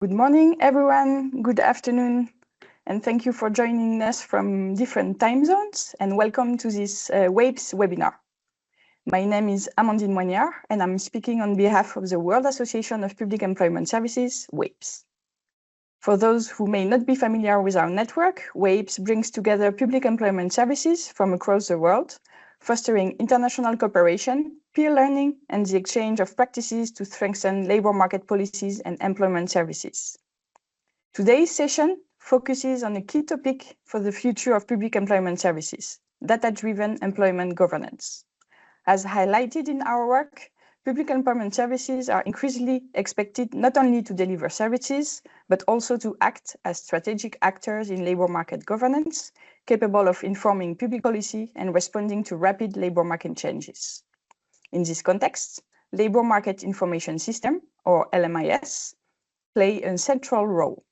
Good morning, everyone. Good afternoon. And thank you for joining us from different time zones. And welcome to this WAPES webinar. My name is Amandine Moignard, and I'm speaking on behalf of the World Association of Public Employment Services, WAPES. For those who may not be familiar with our network, WAPES brings together public employment services from across the world, fostering international cooperation, peer learning, and the exchange of practices to strengthen labor market policies and employment services. Today's session focuses on a key topic for the future of public employment services, data-driven employment governance. As highlighted in our work, public employment services are increasingly expected not only to deliver services, but also to act as strategic actors in labor market governance, capable of informing public policy and responding to rapid labor market changes. In this context, Labor Market Information System, or LMIS, play a central role.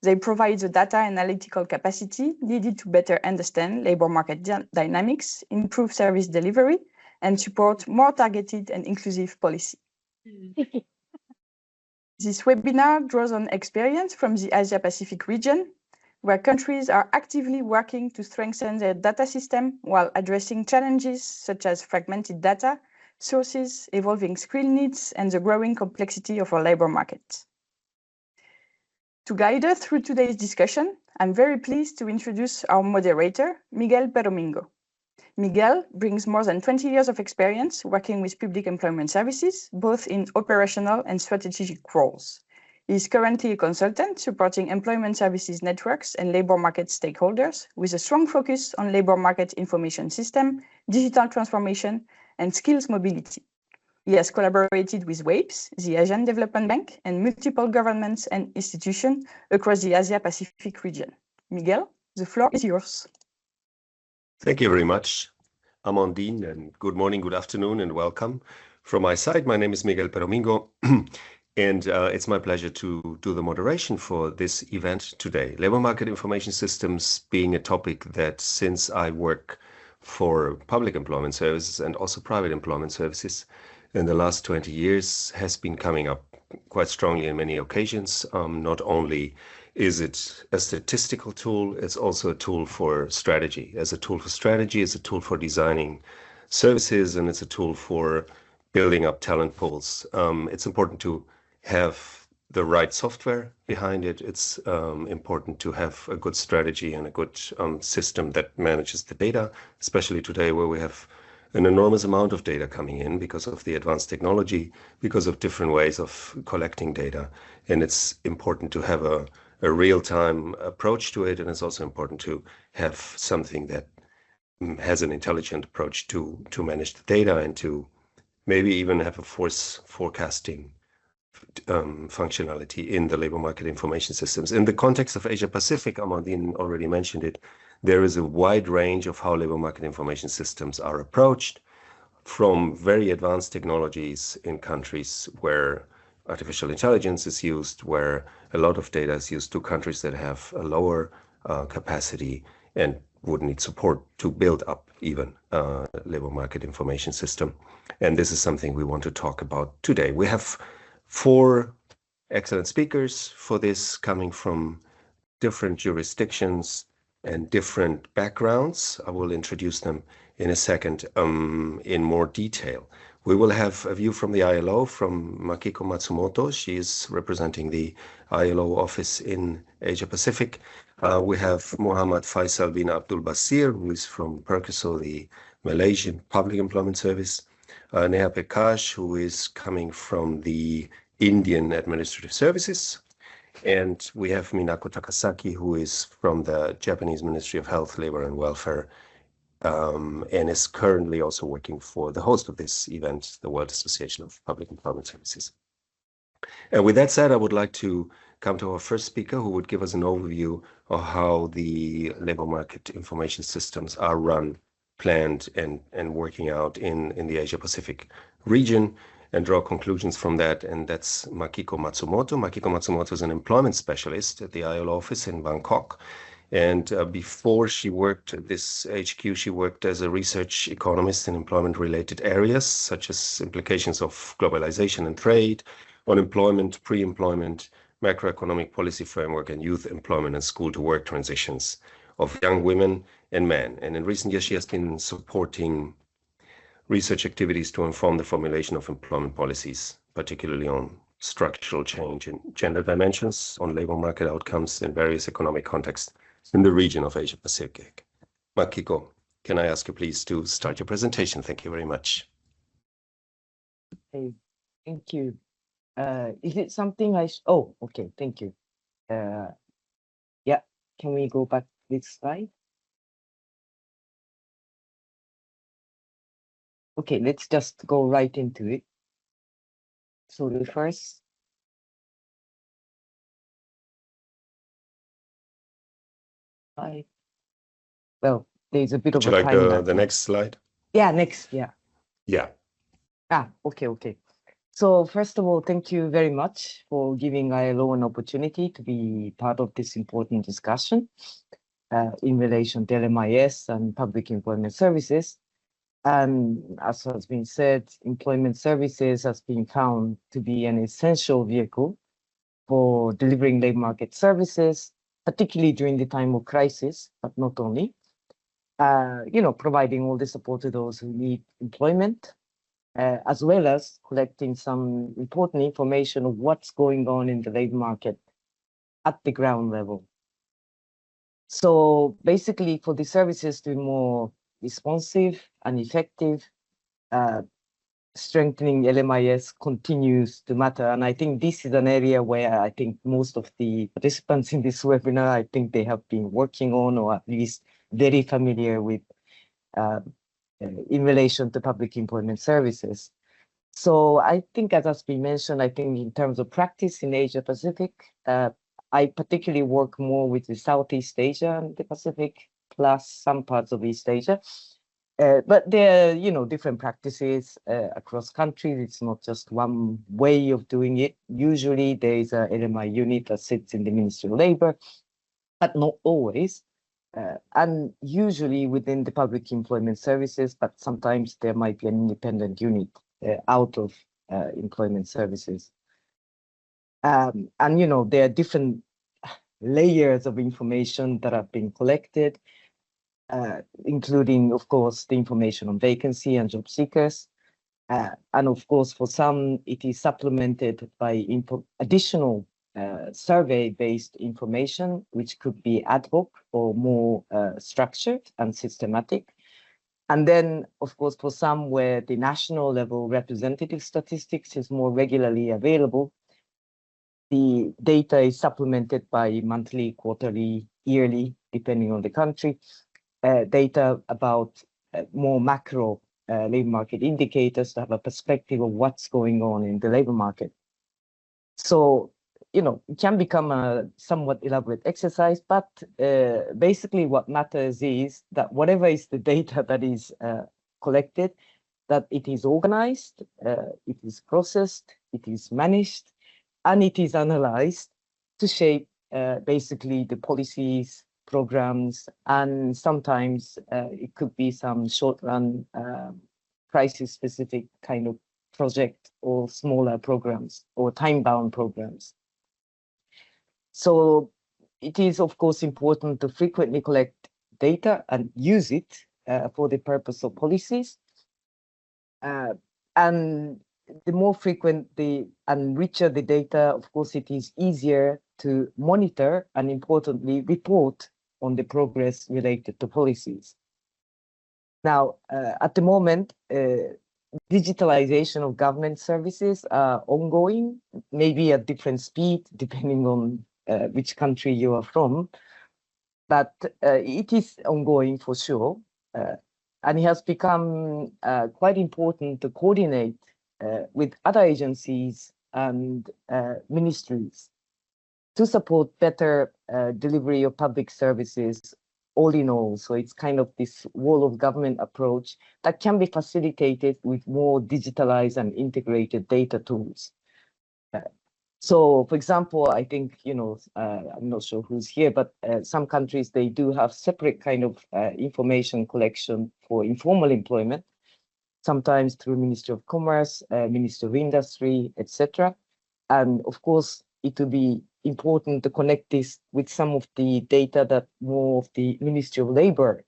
They provide the data analytical capacity needed to better understand labor market dynamics, improve service delivery, and support more targeted and inclusive policy. This webinar draws on experience from the Asia-Pacific region, where countries are actively working to strengthen their data system while addressing challenges such as fragmented data, sources, evolving skill needs, and the growing complexity of our labor market. To guide us through today's discussion, I'm very pleased to introduce our moderator, Miguel Peromingo. Miguel brings more than 20 years of experience working with public employment services, both in operational and strategic roles. He is currently a consultant supporting employment services networks and labor market stakeholders with a strong focus on labor market information system, digital transformation, and skills mobility. He has collaborated with WAPES, the Asian Development Bank, and multiple governments and institutions across the Asia-Pacific region. Miguel, the floor is yours. Thank you very much, Amandine, and good morning, good afternoon, and welcome. From my side, my name is Miguel Peromingo, and it's my pleasure to do the moderation for this event today. Labor market information systems being a topic that, since I work for public employment services and also private employment services in the last 20 years, has been coming up quite strongly in many occasions. Not only is it a statistical tool, it's also a tool for strategy. As a tool for strategy, it's a tool for designing services, and it's a tool for building up talent pools. It's important to have the right software behind it. It's important to have a good strategy and a good system that manages the data, especially today where we have an enormous amount of data coming in because of the advanced technology, because of different ways of collecting data. And it's important to have a real-time approach to it, and it's also important to have something that has an intelligent approach to manage the data and to maybe even have a forecasting functionality in the labor market information systems. In the context of Asia-Pacific, Amandine already mentioned it, there is a wide range of how labor market information systems are approached, from very advanced technologies in countries where artificial intelligence is used, where a lot of data is used, to countries that have a lower capacity and would need support to build up even a labor market information system. And this is something we want to talk about today. We have 4 excellent speakers for this, coming from different jurisdictions and different backgrounds. I will introduce them in a second in more detail. We will have a view from the ILO, from Makiko Matsumoto. She is representing the ILO office in Asia Pacific. We have Muhamad Faizal bin Abdul Basir, who is from PERKESO, the Malaysian Public Employment Service. Neha, Prakash, who is coming from the Indian Administrative Services. And we have Minako TAKASAKI, who is from the Japanese Ministry of Health, Labor and Welfare, and is currently also working for the host of this event, the World Association of Public Employment Services. And with that said, I would like to come to our first speaker, who would give us an overview of how the labor market information systems are run, planned, and working out in the Asia-Pacific region, and draw conclusions from that. And that's Makiko Matsumoto. Makiko Matsumoto is an employment specialist at the ILO office in Bangkok. And before she worked at this HQ, she worked as a research economist in employment-related areas, such as implications of globalization and trade, on employment, pre-employment, macroeconomic policy framework and youth employment and school-to-work transitions of young women and men. And in recent years, she has been supporting research activities to inform the formulation of employment policies, particularly on structural change in gender dimensions, on labor market outcomes in various economic contexts in the region of Asia Pacific. Makiko, can I ask you please to start your presentation? Thank you very much. Hey, thank you. Is it something oh, okay, thank you. Yeah, can we go back this slide? Okay, let's just go right into it. So the first. Slide. Well, there's a bit Would of you a like time the next slide? Yeah, next, yeah. Yeah. Okay. So first of all, thank you very much for giving ILO an opportunity to be part of this important discussion in relation to LMIS and public employment services. And as has been said, employment services has been found to be an essential vehicle for delivering labor market services, particularly during the time of crisis, but not only. Providing all the support to those who need employment, as well as collecting some important information of what's going on in the labor market at the ground level. So basically, for the services to be more responsive and effective, strengthening LMIS continues to matter. And I think this is an area where I think most of the participants in this webinar, I think they have been working on, or at least very familiar with in relation to public employment services. So I think, as has been mentioned, I think in terms of practice in Asia Pacific, I particularly work more with the Southeast Asia and the Pacific, plus some parts of East Asia. But there are, different practices across countries. It's not just one way of doing it. Usually there is a LMI unit that sits in the Ministry of Labor, but not always. And usually within the public employment services, but sometimes there might be an independent unit out of employment services. And, there are different layers of information that have been collected, including, of course, the information on vacancy and job seekers. And of course, for some, it is supplemented by additional survey-based information, which could be ad hoc or more structured and systematic. And then, of course, for some where the national level representative statistics is more regularly available, the data is supplemented by monthly, quarterly, yearly, depending on the country, data about more macro labor market indicators to have a perspective of what's going on in the labor market. So, it can become a somewhat elaborate exercise, but basically what matters is that whatever is the data that is collected, that it is organized, it is processed, it is managed, and it is analyzed to shape basically the policies, programs, and sometimes it could be some short-run crisis-specific kind of project or smaller programs or time-bound programs. So it is, of course, important to frequently collect data and use it for the purpose of policies. And the more frequent and richer the data, of course, it is easier to monitor and, importantly, report on the progress related to policies. Now, at the moment, digitalization of government services are ongoing, maybe at different speed, depending on which country you are from, but it is ongoing for sure. And it has become quite important to coordinate with other agencies and ministries to support better delivery of public services all in all. So it's kind of this whole of government approach that can be facilitated with more digitalized and integrated data tools. So, for example, I think, I'm not sure who's here, but some countries, they do have separate kind of information collection for informal employment, sometimes through Ministry of Commerce, Ministry of Industry, etc. And of course, it would be important to connect this with some of the data that more of the Ministry of Labor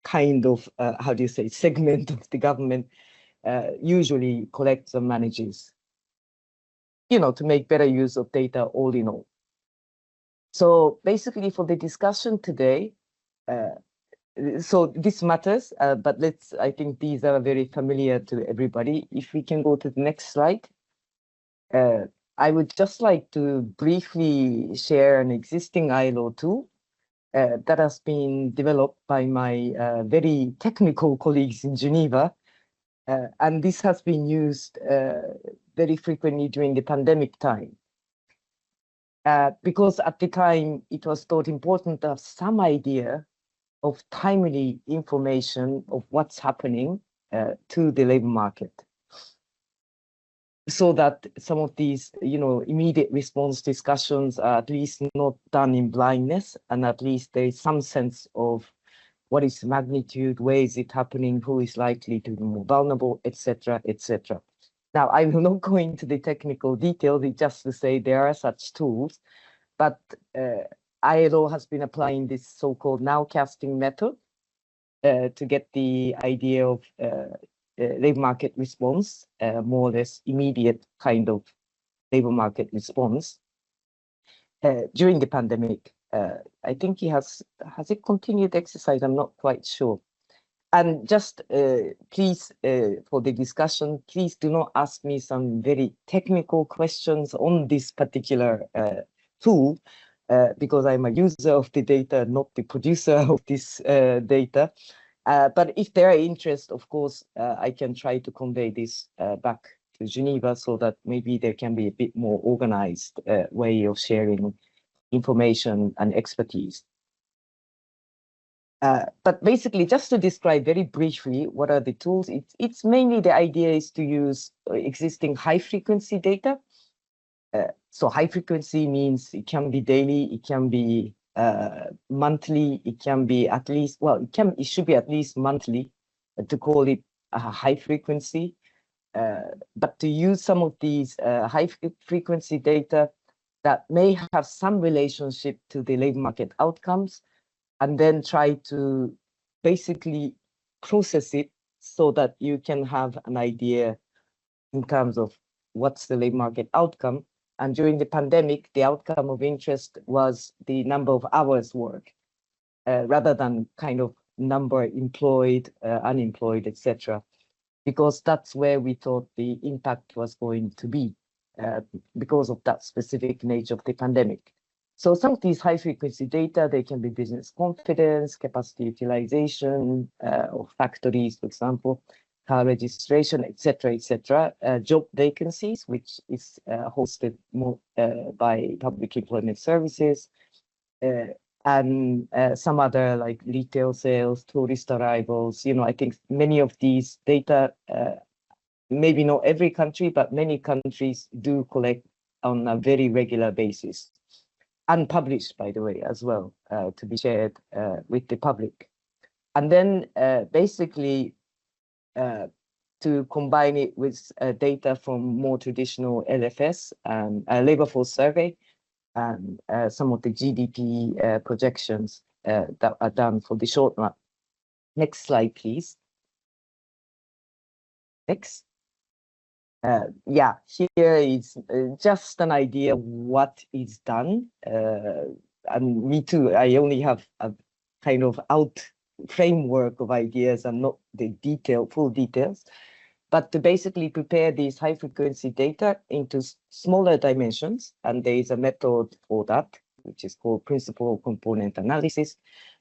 kind of, how do you say, segment of the government usually collects and manages, you know, to make better use of data all in all. So basically for the discussion today, so this matters, but I think these are very familiar to everybody. If we can go to the next slide. I would just like to briefly share an existing ILO tool that has been developed by my very technical colleagues in Geneva. And this has been used very frequently during the pandemic time. Because at the time, it was thought important to have some idea of timely information of what's happening to the labor market, so that some of these, you know, immediate response discussions are at least not done in blindness, and at least there is some sense of what is the magnitude, where is it happening, who is likely to be more vulnerable, etc., etc. Now, I will not go into the technical details, it's just to say there are such tools, but ILO has been applying this so-called nowcasting method to get the idea of labor market response, more or less immediate kind of labor market response during the pandemic. I think has it continued exercise? I'm not quite sure. And just please, for the discussion, please do not ask me some very technical questions on this particular tool, because I'm a user of the data, not the producer of this data. But if there are interest, of course, I can try to convey this back to Geneva so that maybe there can be a bit more organized way of sharing information and expertise. But basically, just to describe very briefly what are the tools, it's mainly the idea is to use existing high frequency data. So high frequency means it can be daily, it can be monthly, it can be at least, well, it should be at least monthly to call it a high frequency. But to use some of these high frequency data that may have some relationship to the labor market outcomes, and then try to basically process it so that you can have an idea in terms of what's the labor market outcome. And during the pandemic, the outcome of interest was the number of hours worked, rather than kind of number employed, unemployed, etc. Because that's where we thought the impact was going to be, because of that specific nature of the pandemic. So some of these high frequency data, they can be business confidence, capacity utilization of factories, for example, car registration, etc., job vacancies, which is hosted more by Public Employment Services, and some other like retail sales, tourist arrivals. You know, I think many of these data, maybe not every country, but many countries do collect on a very regular basis. Unpublished, by the way, as well, to be shared with the public. And then basically to combine it with data from more traditional LFS and labor force survey and some of the GDP projections that are done for the short run. Next slide, please. Next. Yeah, here is just an idea what is done. And me too, I only have a kind of framework of ideas and not the full details. But to basically prepare these high frequency data into smaller dimensions, and there is a method for that, which is called principal component analysis.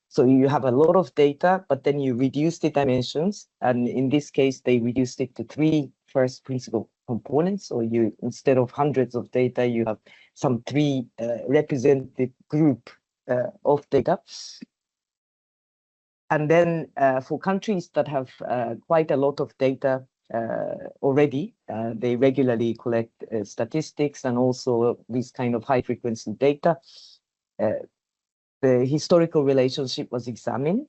So you have a lot of data, but then you reduce the dimensions. And in this case, they reduced it to 3 first principal components. So you, instead of hundreds of data, you have some 3 representative group of data. And then for countries that have quite a lot of data already, they regularly collect statistics and also this kind of high frequency data. The historical relationship was examined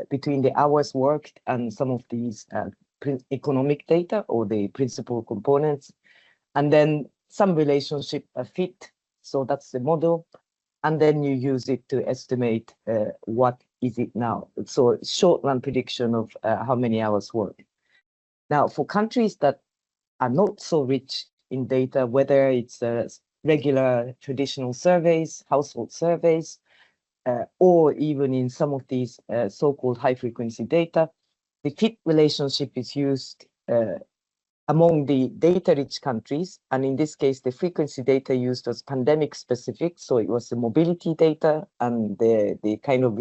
between the hours worked and some of these economic data or the principal components. And then some relationship fit. So that's the model. And then you use it to estimate what is it now. So short run prediction of how many hours work. Now, for countries that are not so rich in data, whether it's regular traditional surveys, household surveys, or even in some of these so-called high-frequency data, the fit relationship is used among the data-rich countries. And in this case, the frequency data used was pandemic-specific, so it was the mobility data and the kind of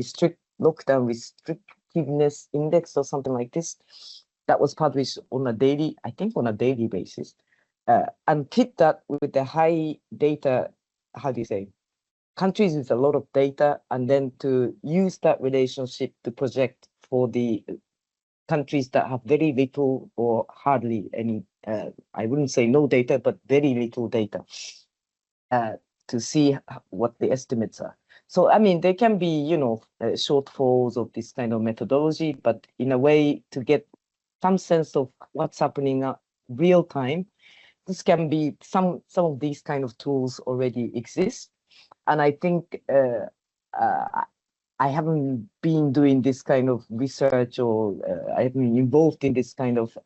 lockdown restrictiveness index or something like this that was published on a daily, I think on a daily basis, and fit that with the high data, how do you say, countries with a lot of data, and then to use that relationship to project for the countries that have very little or hardly any, I wouldn't say no data, but very little data, to see what the estimates are. So, I mean, there can be, you know, shortfalls of this kind of methodology, but in a way to get some sense of what's happening real time, this can be, some of these kind of tools already exist. And I think I haven't been doing this kind of research, or I have been involved in this kind of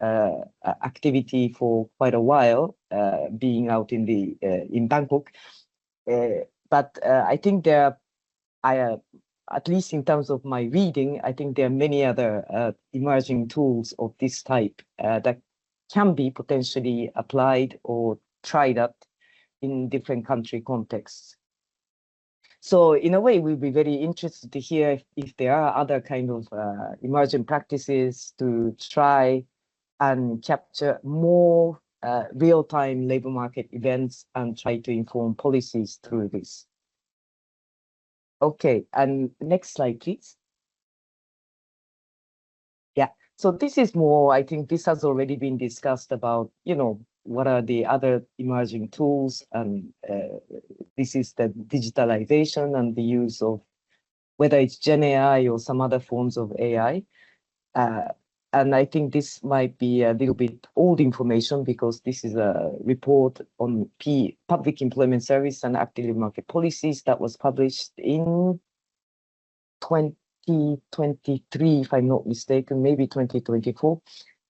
activity for quite a while, being out in in Bangkok. But I think there are, at least in terms of my reading, I think there are many other emerging tools of this type that can be potentially applied or tried out in different country contexts. So in a way, we'll be very interested to hear if there are other kind of emerging practices to try and capture more real-time labor market events and try to inform policies through this. Okay, and next slide, please. Yeah, so this is more, I think this has already been discussed about, you know, what are the other emerging tools, and this is the digitalization and the use of whether it's Gen AI or some other forms of AI. And I think this might be a little bit old information because this is a report on Public Employment Service and Active Labor Market Policies that was published in 2023, if I'm not mistaken, maybe 2024.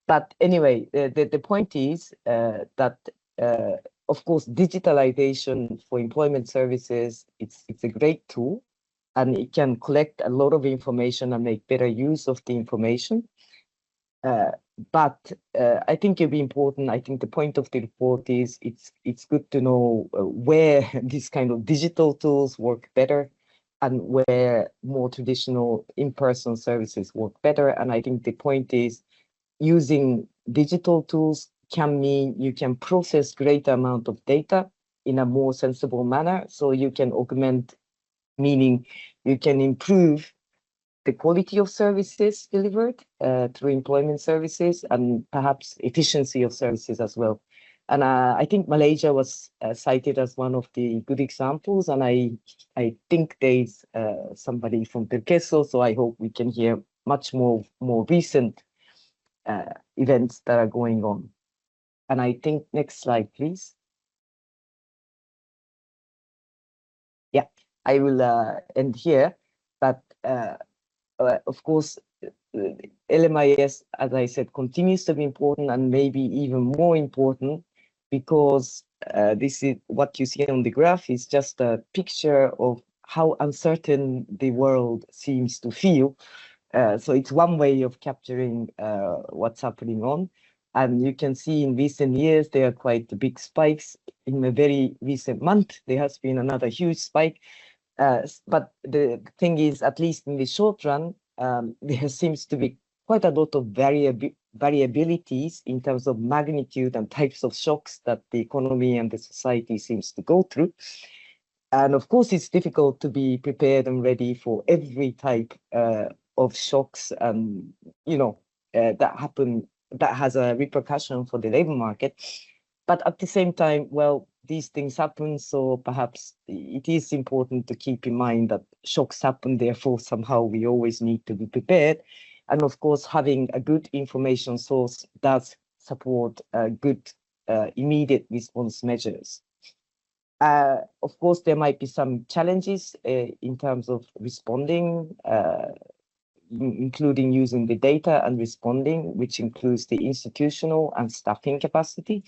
But anyway, the point is that, of course, digitalization for employment services, it's a great tool, and it can collect a lot of information and make better use of the information. But I think it'll be important. I think the point of the report is it's good to know where these kind of digital tools work better and where more traditional in-person services work better. And I think the point is using digital tools can mean you can process greater amount of data in a more sensible manner. So you can augment, meaning you can improve the quality of services delivered through employment services and perhaps efficiency of services as well. And I think Malaysia was cited as one of the good examples. And I think there's somebody from PERKESO, so I hope we can hear much more recent events that are going on. And I think next slide, please. Yeah, I will end here, but of course, LMIS, as I said, continues to be important and maybe even more important because this is what you see on the graph is just a picture of how uncertain the world seems to feel. So it's one way of capturing what's happening on. And you can see in recent years, there are quite big spikes. In a very recent month, there has been another huge spike. But the thing is, at least in the short run, there seems to be quite a lot of variabilities in terms of magnitude and types of shocks that the economy and the society seems to go through. And of course, it's difficult to be prepared and ready for every type of shocks and, you know, that happen, that has a repercussion for the labor market. But at the same time, well, these things happen, so perhaps it is important to keep in mind that shocks happen, therefore somehow we always need to be prepared. And of course, having a good information source does support good immediate response measures. Of course, there might be some challenges in terms of responding, including using the data and responding, which includes the institutional and staffing capacity.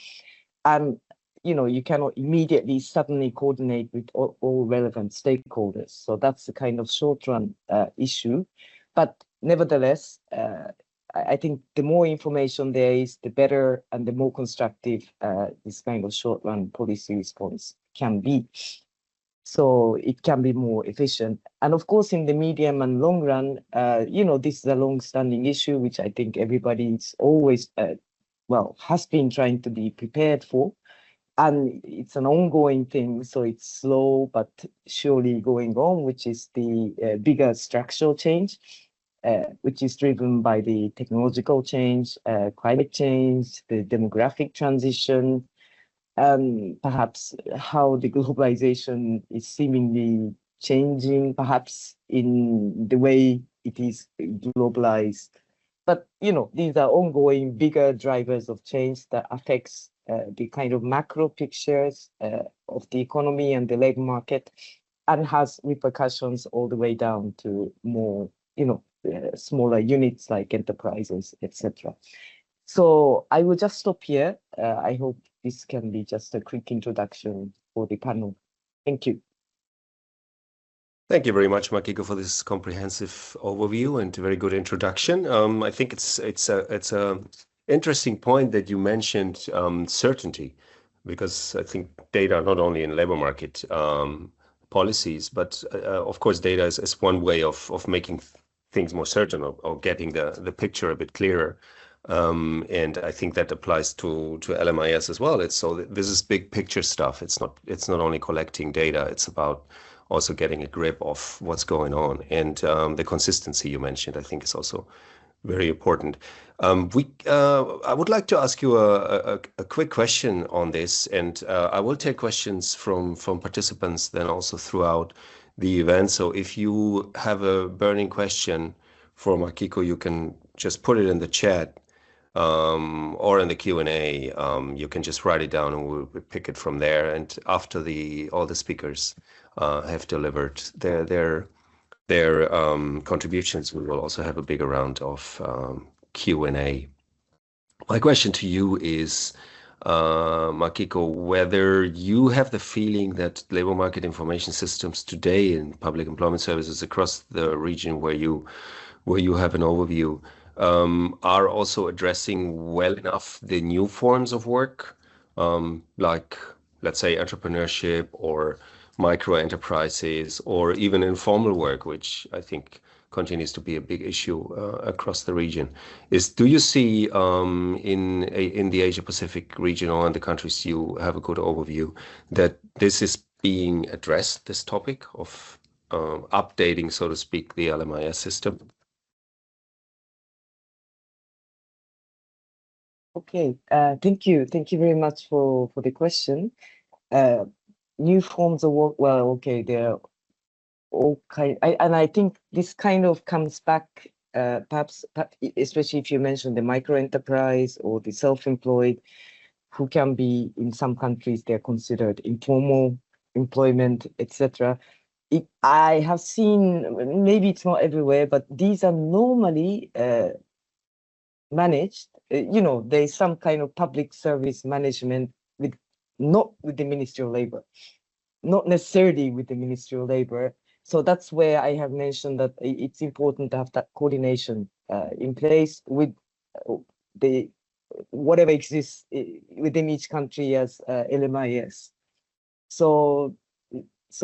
And you cannot immediately suddenly coordinate with all relevant stakeholders. So that's the kind of short-run issue. But nevertheless, I think the more information there is, the better and the more constructive this kind of short-run policy response can be. So it can be more efficient. And of course, in the medium and long run, this is a long-standing issue, which I think everybody's always, has been trying to be prepared for. And it's an ongoing thing, so it's slow but surely going on, which is the bigger structural change, which is driven by the technological change, climate change, the demographic transition, perhaps how the globalization is seemingly changing, perhaps in the way it is globalized. But, these are ongoing bigger drivers of change that affects the kind of macro pictures of the economy and the labor market, and has repercussions all the way down to more, smaller units like enterprises, etc. So I will just stop here. I hope this can be just a quick introduction for the panel. Thank you. Thank you very much, Makiko, for this comprehensive overview and a very good introduction. I think it's a interesting point that you mentioned certainty, because I think data not only in labor market policies, but of course data is one way of making things more certain or getting the picture a bit clearer. And I think that applies to LMIS as well. This is big picture stuff. It's not only collecting data. It's about also getting a grip of what's going on, and the consistency you mentioned, I think, is also very important. I would like to ask you a quick question on this, and I will take questions from participants then also throughout the event. So if you have a burning question for Makiko, you can just put it in the chat or in the Q&A. You can just write it down and we'll pick it from there. And after all the speakers have delivered their contributions, we will also have a bigger round of Q&A. My question to you is, Makiko, whether you have the feeling that labor market information systems today in public employment services across the region where you have an overview are also addressing well enough the new forms of work, like, let's say, entrepreneurship or micro enterprises, or even informal work, which I think continues to be a big issue across the region. Do you see in the Asia Pacific region or in the countries you have a good overview that this is being addressed, this topic of updating, so to speak, the LMIS system? Okay, thank you very much for the question. New forms of work, well, okay, they're all kind, and I think this kind of comes back, perhaps, especially if you mention the micro enterprise or the self-employed, who can be, in some countries, they're considered informal employment, etc. I have seen, maybe it's not everywhere, but these are normally managed, there's some kind of public service management not with the Ministry of Labor, not necessarily with the Ministry of Labor. So that's where I have mentioned that it's important to have that coordination in place with the whatever exists within each country as LMIS. So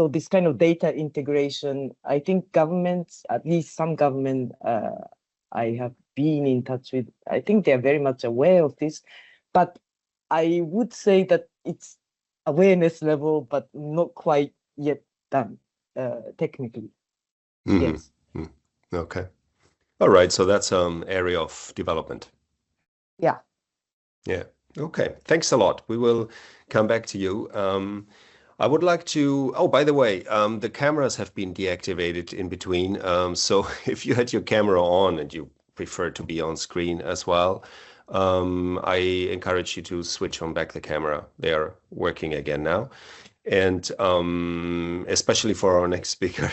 this kind of data integration, I think governments, at least some government I have been in touch with, I think they're very much aware of this, but I would say that it's awareness level, but not quite yet done technically. Mm-hmm. Yes. Mm-hmm. Okay. All right. So that's an area of development. Yeah. Yeah. Okay. Thanks a lot. We will come back to you. I would like to, oh, by the way, the cameras have been deactivated in between. So if you had your camera on and you prefer to be on screen as well, I encourage you to switch on back the camera. They are working again now. and especially for our next speaker,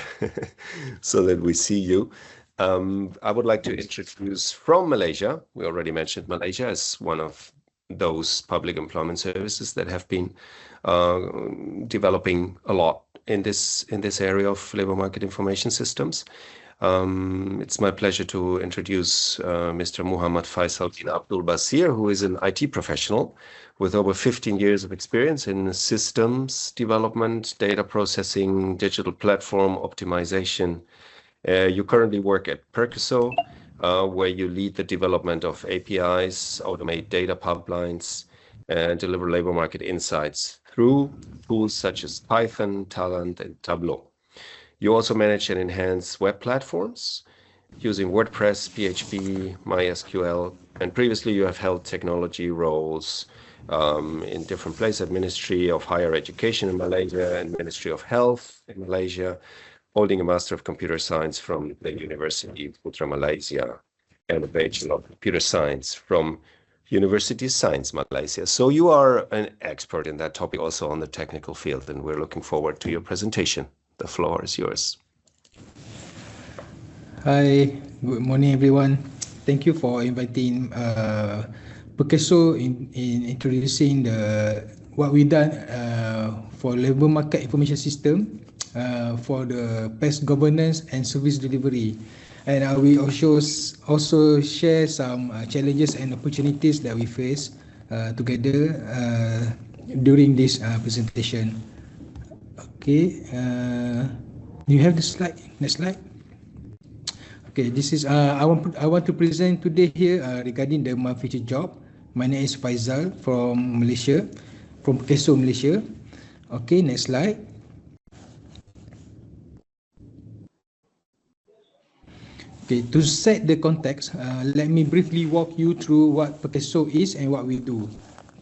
so that we see you. I would like to introduce from Malaysia. We already mentioned Malaysia as one of those public employment services that have been developing a lot in this area of labor market information systems. It's my pleasure to introduce Mr. Muhammad Faizal bin Abdul Basir, who is an IT professional with over 15 years of experience in systems development, data processing, digital platform optimization. You currently work at PERKESO, where you lead the development of APIs, automate data pipelines, and deliver labor market insights through tools such as Python, Talent, and Tableau. You also manage and enhance web platforms using WordPress, PHP, MySQL, and previously you have held technology roles in different places at Ministry of Higher Education in Malaysia and Ministry of Health in Malaysia, holding a Master of Computer Science from the University Putra Malaysia and a Bachelor of Computer Science from University of Science Malaysia. So you are an expert in that topic also on the technical field, and we're looking forward to your presentation. The floor is yours. Hi, good morning everyone. Thank you for inviting PERKESO in introducing what we done for labor market information system for the PES governance and service delivery. And we also share some challenges and opportunities that we face together during this presentation. Okay, you have the slide. Next slide. Okay, this is I want to present today here regarding my future job. My name is Faizal from Malaysia, from PERKESO Malaysia. Okay, next slide. Okay, to set the context, let me briefly walk you through what PERKESO is and what we do.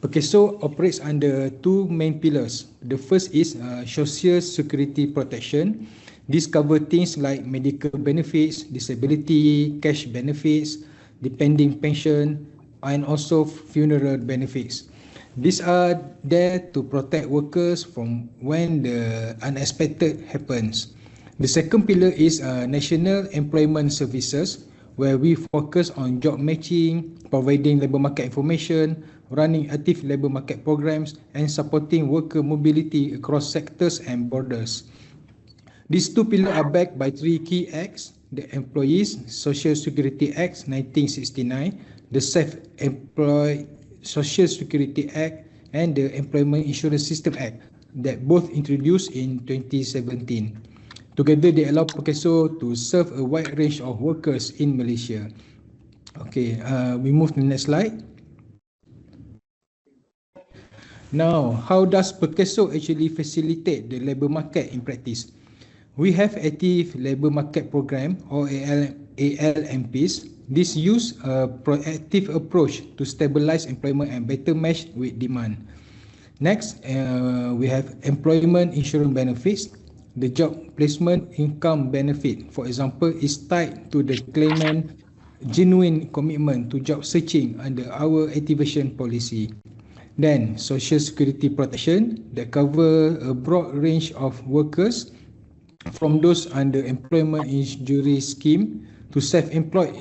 PERKESO operates under two main pillars. The first is social security protection. This covers things like medical benefits, disability, cash benefits, dependent pension, and also funeral benefits. These are there to protect workers from when the unexpected happens. The second pillar is national employment services, where we focus on job matching, providing labor market information, running active labor market programs, and supporting worker mobility across sectors and borders. These two pillars are backed by three key acts: the Employees Social Security Act 1969, the Self-Employed Social Security Act, and the Employment Insurance System Act, that both introduced in 2017. Together, they allow PERKESO to serve a wide range of workers in Malaysia. Okay, we move to the next slide. Now, how does PERKESO actually facilitate the labor market in practice? We have active labor market program or ALMPs. This use a proactive approach to stabilize employment and better match with demand. Next, we have employment insurance benefits. The job placement income benefit, for example, is tied to the claimant genuine commitment to job searching under our activation policy. Then, social security protection that cover a broad range of workers, from those under employment injury scheme to self-employed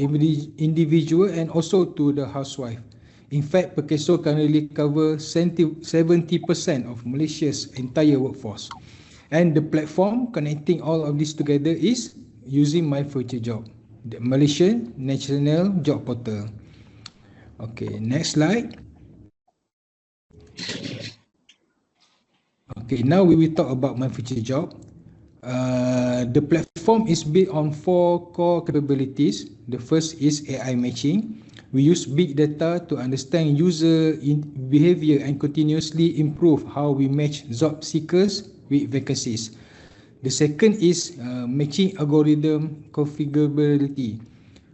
individual and also to the housewife. In fact, PERKESO currently covers 70% of Malaysia's entire workforce. And the platform connecting all of this together is using My Future Job, the Malaysian National Job Portal. Okay, next slide. Okay, now we will talk about My Future Job. The platform is built on 4 core capabilities. The first is AI matching. We use big data to understand user behavior and continuously improve how we match job seekers with vacancies. The second is matching algorithm configurability.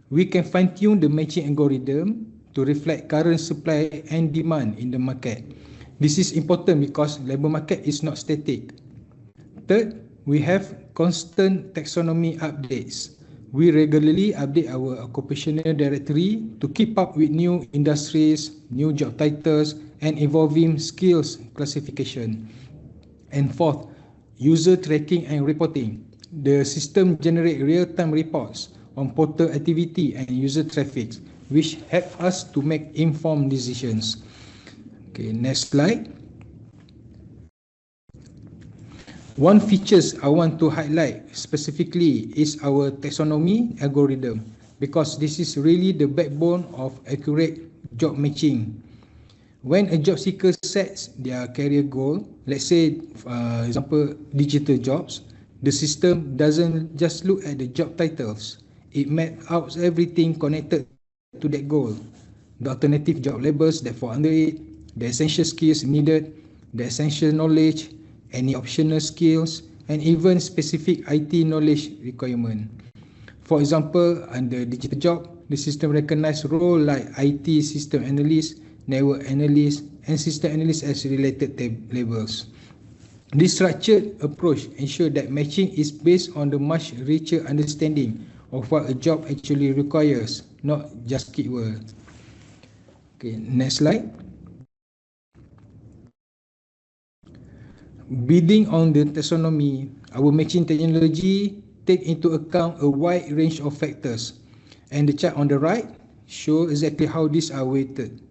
We can fine-tune the matching algorithm to reflect current supply and demand in the market. This is important because labor market is not static. Third, we have constant taxonomy updates. We regularly update our occupational directory to keep up with new industries, new job titles, and evolving skills classification. And fourth, user tracking and reporting. The system generates real-time reports on portal activity and user traffic, which help us to make informed decisions. Okay, next slide. One features I want to highlight specifically is our taxonomy algorithm, because this is really the backbone of accurate job matching. When a job seeker sets their career goal, let's say, example, digital jobs, the system doesn't just look at the job titles. It maps out everything connected to that goal. The alternative job labels that fall under it, the essential skills needed, the essential knowledge, any optional skills, and even specific IT knowledge requirement. For example, under digital job, the system recognizes roles like IT system analyst, network analyst, and system analyst as related labels. This structured approach ensures that matching is based on the much richer understanding of what a job actually requires, not just keyword. Okay, next slide. Building on the taxonomy, our matching technology take into account a wide range of factors, and the chart on the right shows exactly how these are weighted.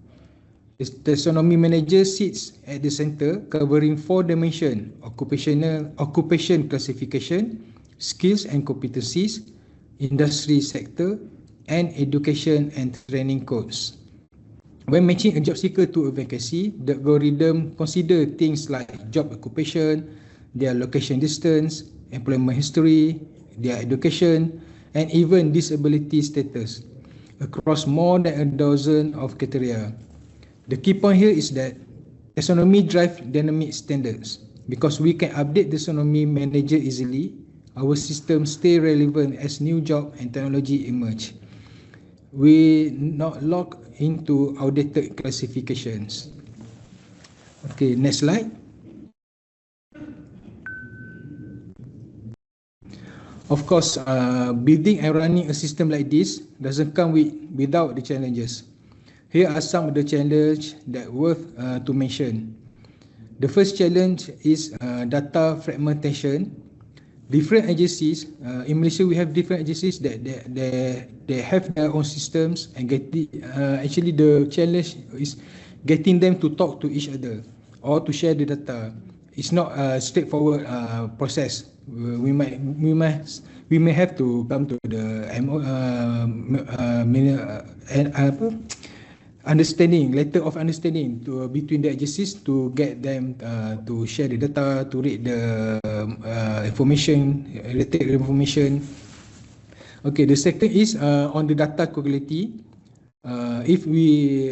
The taxonomy manager sits at the center, covering 4 dimensions: occupation classification, skills and competencies, industry sector, and education and training codes. When matching a job seeker to a vacancy, the algorithm consider things like job occupation, their location distance, employment history, their education, and even disability status across more than a dozen of criteria. The key point here is that taxonomy drives dynamic standards. Because we can update the taxonomy manager easily, our system stay relevant as new job and technology emerge. We not locked into outdated classifications. Okay, next slide. Of course, building and running a system like this doesn't come without the challenges. Here are some of the challenges that worth to mention. The first challenge is data fragmentation. Different agencies in Malaysia, we have different agencies that they have their own systems, and actually the challenge is getting them to talk to each other or to share the data. It's not a straightforward process. We may have to come to the letter of understanding between the agencies to get them to share the data, to read the related information. Okay, the second is on the data quality. If we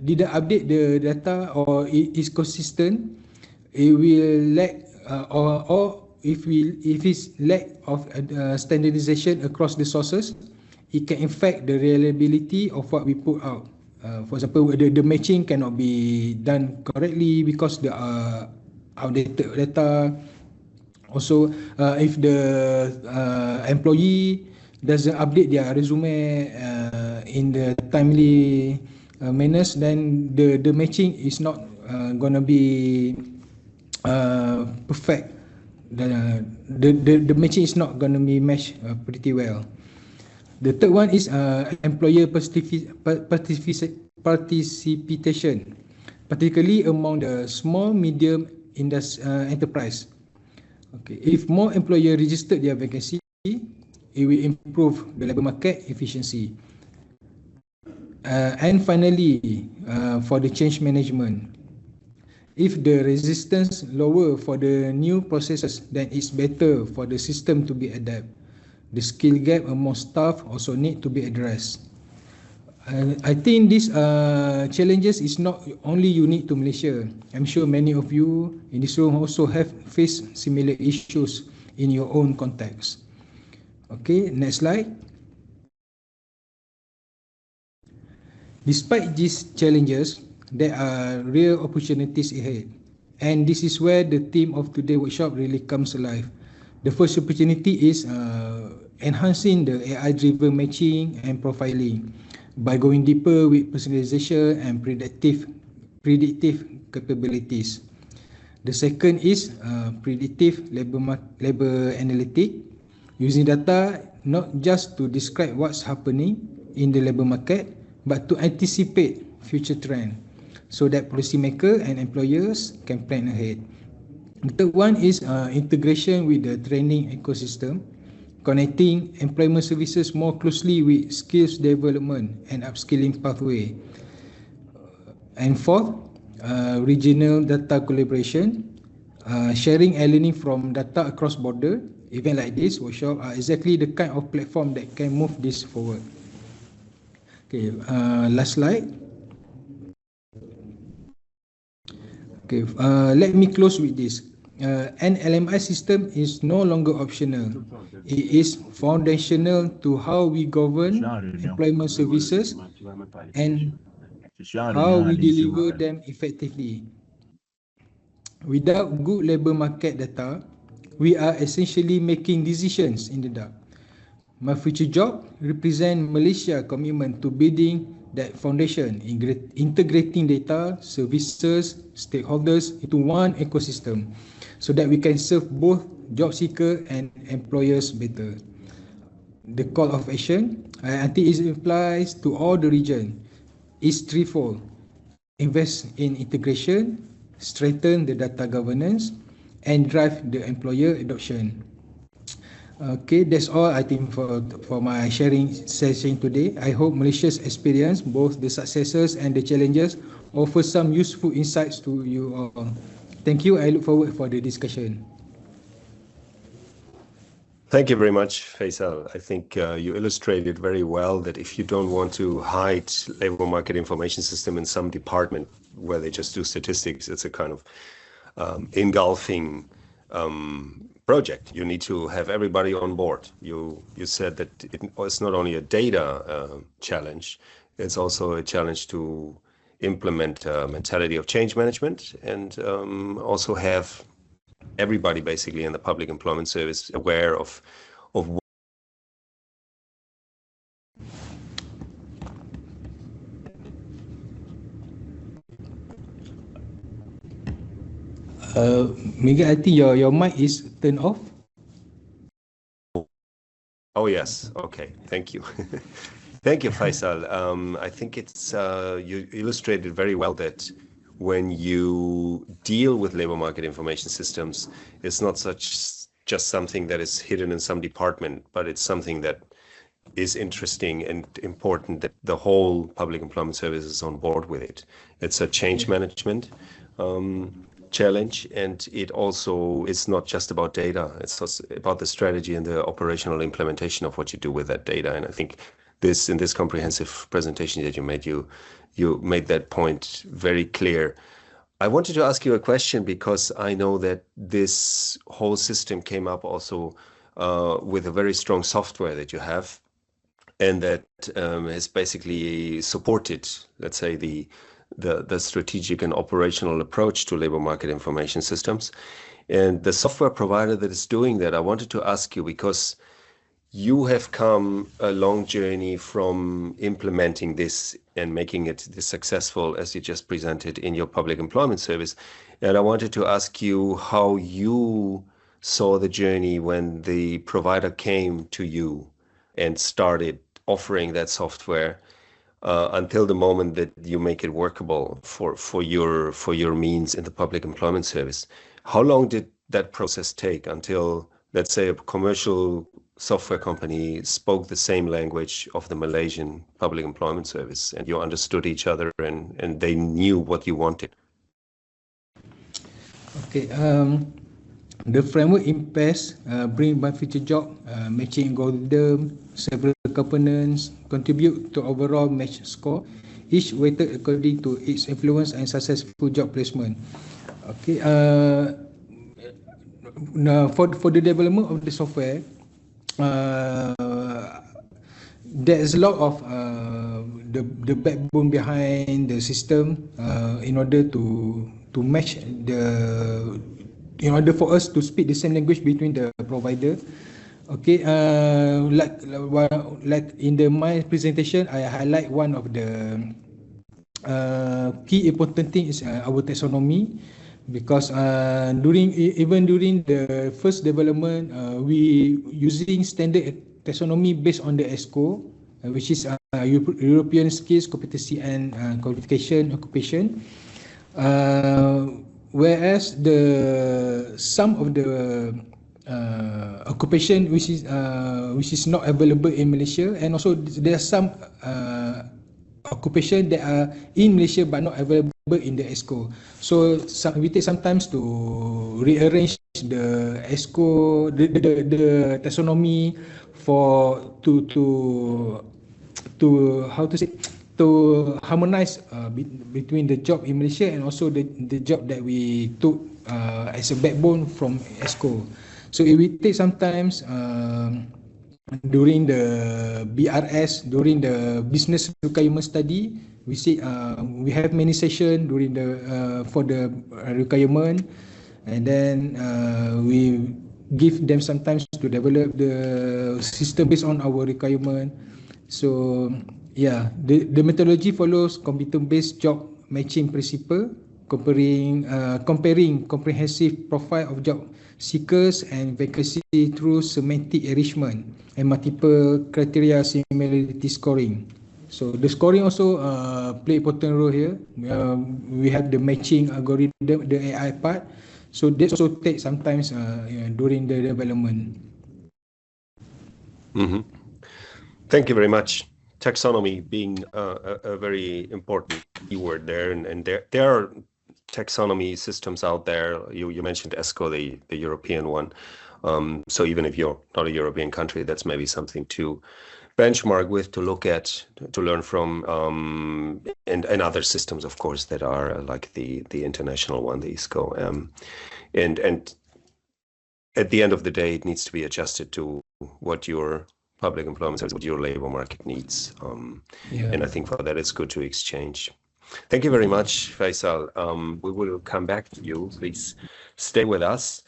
didn't update the data or it is consistent, it will lack or if it's lack of standardization across the sources, it can affect the reliability of what we put out. For example, the matching cannot be done correctly because there are outdated data. Also, if the employee doesn't update their resume in the timely manners, then the matching is not going to be perfect. The matching is not going to be matched pretty well. The third one is employer participation, particularly among the small, medium enterprise. Okay, if more employers register their vacancy, it will improve the labour market efficiency. And finally, for the change management, if the resistance lower for the new processes, then it's better for the system to be adapted. The skill gap among staff also need to be addressed. I think these challenges is not only unique to Malaysia. I'm sure many of you in this room also have faced similar issues in your own context. Okay, next slide. Despite these challenges, there are real opportunities ahead. And this is where the theme of today's workshop really comes alive. The first opportunity is enhancing the AI-driven matching and profiling by going deeper with personalization and predictive capabilities. The second is predictive labor analytic, using data not just to describe what's happening in the labor market, but to anticipate future trend, so that policymakers and employers can plan ahead. The third one is integration with the training ecosystem, connecting employment services more closely with skills development and upskilling pathway. And fourth, regional data collaboration, sharing and learning from data across border. Event like this, workshop, are exactly the kind of platform that can move this forward. Okay, last slide. Okay, let me close with this. An LMI system is no longer optional. It is foundational to how we govern employment services and how we deliver them effectively. Without good labor market data, we are essentially making decisions in the dark. My future job represents Malaysia's commitment to building that foundation, integrating data, services, stakeholders into one ecosystem, so that we can serve both job seekers and employers better. The call of action, I think it applies to all the region, is threefold. Invest in integration, strengthen the data governance, and drive the employer adoption. Okay, that's all I think for my sharing session today. I hope Malaysia's experience, both the successes and the challenges, offer some useful insights to you all. Thank you. I look forward for the discussion. Thank you very much, Faizal. I think you illustrated very well that if you don't want to hide labor market information system in some department where they just do statistics, it's a kind of engulfing project. You need to have everybody on board. You said that it's not only a data challenge, it's also a challenge to implement a mentality of change management and also have everybody basically in the public employment service aware of Miguel, I think your mic is turned off. Oh yes, okay, thank you. Thank you, Faizal. I think it's you illustrated very well that when you deal with labor market information systems, it's not just something that is hidden in some department, but it's something that is interesting and important that the whole public employment service is on board with it. It's a change management challenge, and it also is not just about data. It's also about the strategy and the operational implementation of what you do with that data. And I think in this comprehensive presentation that you made that point very clear. I wanted to ask you a question because I know that this whole system came up also with a very strong software that you have, and that has basically supported, let's say, the strategic and operational approach to labor market information systems. And the software provider that is doing that, I wanted to ask you, because you have come a long journey from implementing this and making it this successful as you just presented in your public employment service. And I wanted to ask you how you saw the journey when the provider came to you and started offering that software until the moment that you make it workable for your means in the public employment service. How long did that process take until, let's say, a commercial software company spoke the same language of the Malaysian public employment service and you understood each other and they knew what you wanted? Okay, the framework in PES bring by future job, matching algorithm, several components contribute to overall match score, each weighted according to its influence and successful job placement. Okay, now for the development of the software, there's a lot of the backbone behind the system in order to match in order for us to speak the same language between the provider. Okay, like in my presentation, I highlight one of the key important thing is our taxonomy. because even during the first development, we using standard taxonomy based on the ESCO, which is European Skills, Competency and Qualification Occupation. Whereas some of the occupation which is not available in Malaysia, and also there are some occupation that are in Malaysia but not available in the ESCO. So we take sometimes to rearrange the ESCO, the taxonomy to how to say, to harmonize between the job in Malaysia and also the job that we took as a backbone from ESCO. So it will take sometimes during the BRS, during the business requirement study, we see we have many sessions during for the requirement, and then we give them sometimes to develop the system based on our requirement. So yeah, the methodology follows competent-based job matching principle, comparing comprehensive profile of job seekers and vacancy through semantic enrichment and multiple criteria similarity scoring. So the scoring also play important role here. We have the matching algorithm, the AI part. So this also takes sometimes during the development. Mm-hmm. Thank you very much. Taxonomy being a very important keyword there, and there are taxonomy systems out there. You mentioned ESCO, the European one. So even if you're not a European country, that's maybe something to benchmark with, to look at, to learn from, and other systems, of course, that are like the international one, the ESCO. And at the end of the day, it needs to be adjusted to what your public employment service, what your labor market needs. And I think for that, it's good to exchange. Thank you very much, Faizal. We will come back to you. Please stay with us.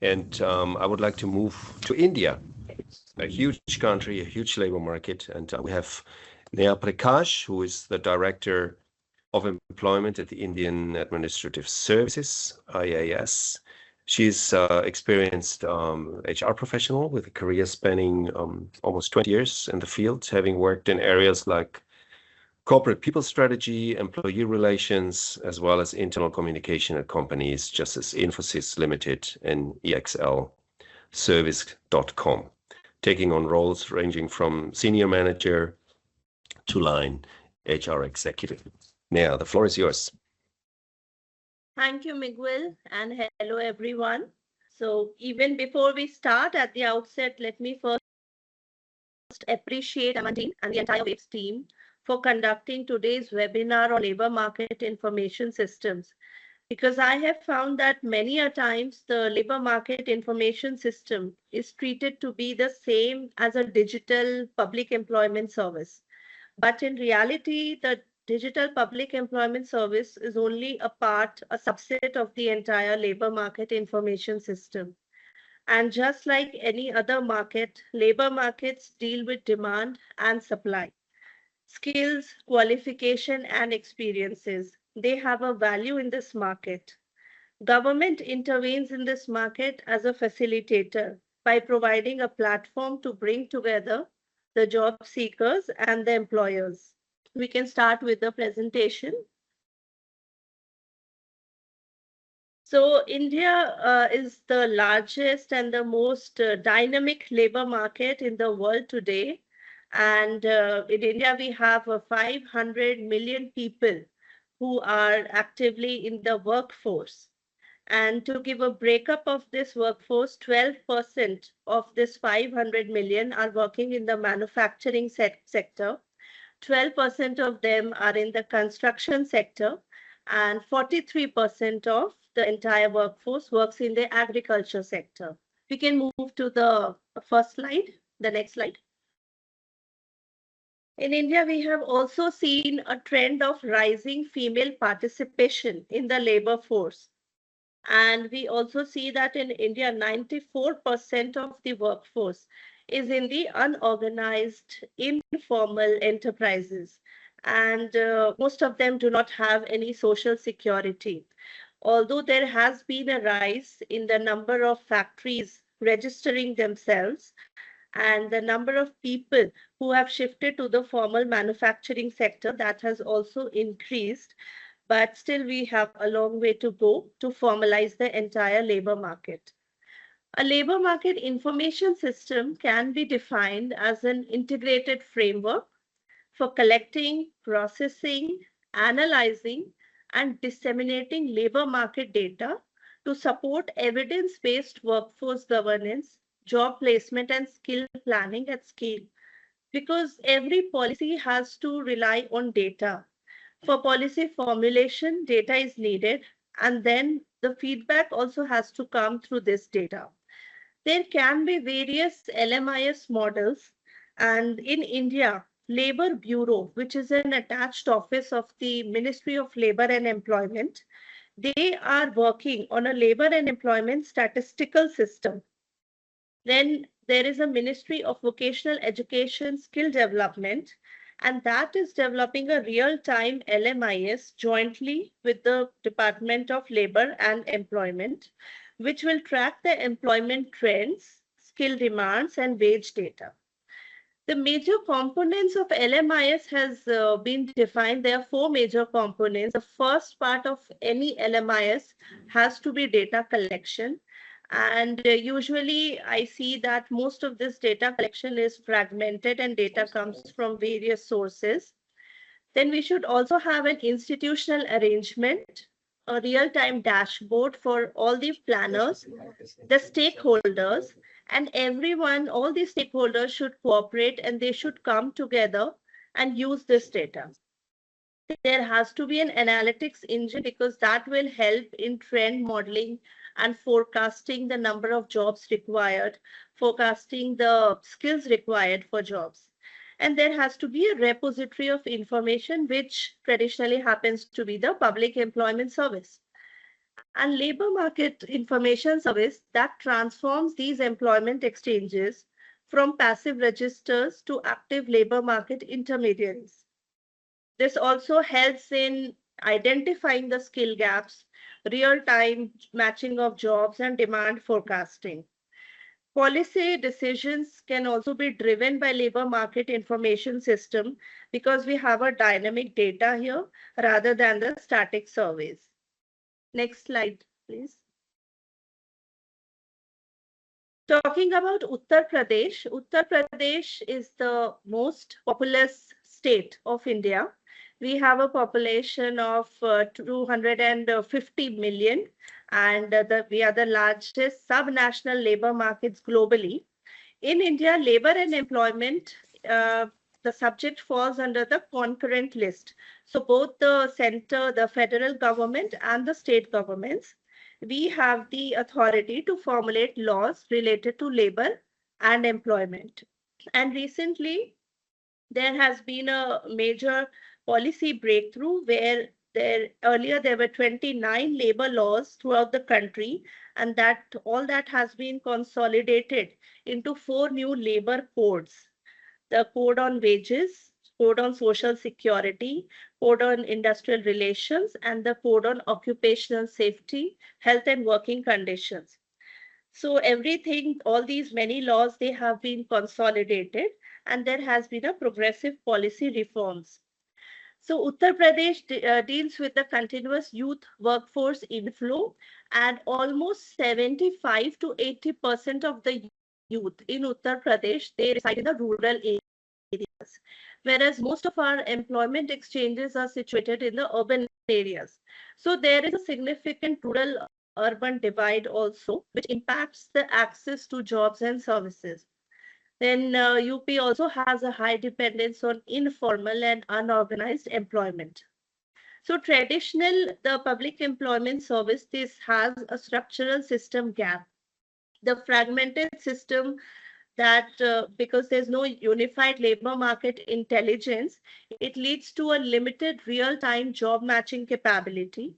And I would like to move to India, a huge country, a huge labor market. And we have Neha Prakash, who is the Director of Employment at the Indian Administrative Services, IAS. She's experienced HR professional with a career spanning almost 20 years in the field, having worked in areas like corporate people strategy, employee relations, as well as internal communication at companies just as Infosys Limited and EXL Service.com, taking on roles ranging from senior manager to line HR executive. Neha, the floor is yours. Thank you, Miguel, and hello, everyone. So even before we start, at the outset, let me first appreciate Amandine and the entire WAPES team for conducting today's webinar on labor market information systems, because I have found that many a times the labor market information system is treated to be the same as a digital public employment service. But in reality, the digital public employment service is only a subset of the entire labor market information system. And just like any other market, labor markets deal with demand and supply. Skills, qualification, and experiences, they have a value in this market. Government intervenes in this market as a facilitator by providing a platform to bring together the job seekers and the employers. We can start with the presentation. So India is the largest and the most dynamic labor market in the world today. And in India, we have 500 million people who are actively in the workforce. And to give a breakup of this workforce, 12% of this 500 million are working in the manufacturing sector. 12% of them are in the construction sector, and 43% of the entire workforce works in the agriculture sector. We can move to the first slide, the next slide. In India, we have also seen a trend of rising female participation in the labor force. And we also see that in India, 94% of the workforce is in the unorganized, informal enterprises. And most of them do not have any social security. although there has been a rise in the number of factories registering themselves and the number of people who have shifted to the formal manufacturing sector, that has also increased. But still, we have a long way to go to formalize the entire labor market. A labor market information system can be defined as an integrated framework for collecting, processing, analyzing, and disseminating labor market data to support evidence-based workforce governance, job placement, and skill planning at scale. Because every policy has to rely on data. For policy formulation, data is needed, and then the feedback also has to come through this data. There can be various LMIS models, and in India, Labour Bureau, which is an attached office of the Ministry of Labour and Employment, they are working on a labour and employment statistical system. Then there is a Ministry of Vocational Education Skill Development, and that is developing a real-time LMIS jointly with the Department of Labour and Employment, which will track the employment trends, skill demands, and wage data. The major components of LMIS has been defined. There are 4 major components. The first part of any LMIS has to be data collection. And usually I see that most of this data collection is fragmented and data comes from various sources. Then we should also have an institutional arrangement, a real-time dashboard for all the planners, the stakeholders, and everyone, all the stakeholders should cooperate and they should come together and use this data. There has to be an analytics engine because that will help in trend modeling and forecasting the number of jobs required, forecasting the skills required for jobs. And there has to be a repository of information, which traditionally happens to be the Public Employment Service. And Labor Market Information Service that transforms these employment exchanges from passive registers to active labor market intermediaries. This also helps in identifying the skill gaps, real-time matching of jobs, and demand forecasting. Policy decisions can also be driven by labor market information system because we have a dynamic data here rather than the static surveys. Next slide, please. Talking about Uttar Pradesh is the most populous state of India. We have a population of 250 million, and we are the largest subnational labor markets globally. In India, labor and employment, the subject falls under the concurrent list. So both the center, the federal government and the state governments, we have the authority to formulate laws related to labor and employment. And recently, there has been a major policy breakthrough where earlier there were 29 labor laws throughout the country, and that all that has been consolidated into 4 new labor codes. The Code on Wages, Code on Social Security, Code on Industrial Relations, and the Code on Occupational Safety, Health and Working Conditions. So everything, all these many laws, they have been consolidated, and there has been a progressive policy reforms. So Uttar Pradesh deals with the continuous youth workforce inflow, and almost 75 to 80% of the youth in Uttar Pradesh, they reside in the rural areas, whereas most of our employment exchanges are situated in the urban areas. So there is a significant rural-urban divide also, which impacts the access to jobs and services. Then UP also has a high dependence on informal and unorganized employment. So the Public Employment Service, this has a structural system gap. The fragmented system that because there's no unified labor market intelligence, it leads to a limited real-time job matching capability.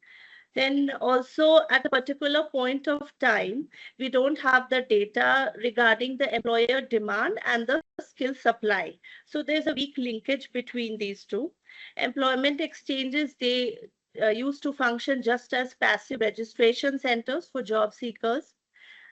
Then also at a particular point of time, we don't have the data regarding the employer demand and the skill supply. So there's a weak linkage between these two. Employment exchanges, they used to function just as passive registration centers for job seekers.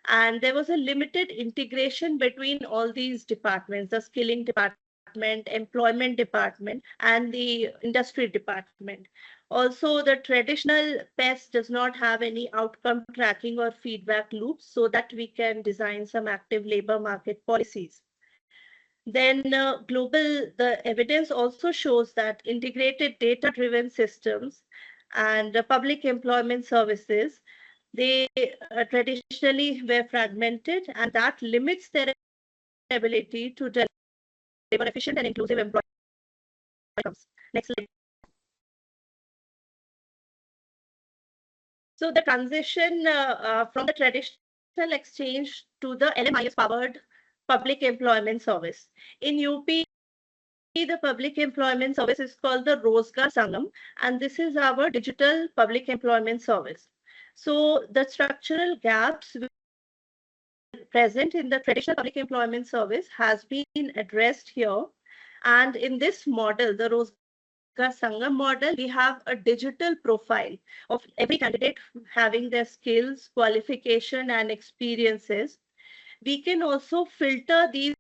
And there was a limited integration between all these departments, the skilling department, employment department, and the industry department. Also, the traditional PES does not have any outcome tracking or feedback loops so that we can design some active labor market policies. Then the evidence also shows that integrated data-driven systems and public employment services, they traditionally were fragmented, and that limits their ability to deliver efficient and inclusive employment outcomes. Next slide. So the transition from the traditional exchange to the LMIS-powered public employment service. In UP, the public employment service is called the Rozgar Sangam, and this is our digital public employment service. So the structural gaps present in the traditional public employment service has been addressed here. And in this model, the Rozgar Sangam model, we have a digital profile of every candidate having their skills, qualification, and experiences. We can also filter these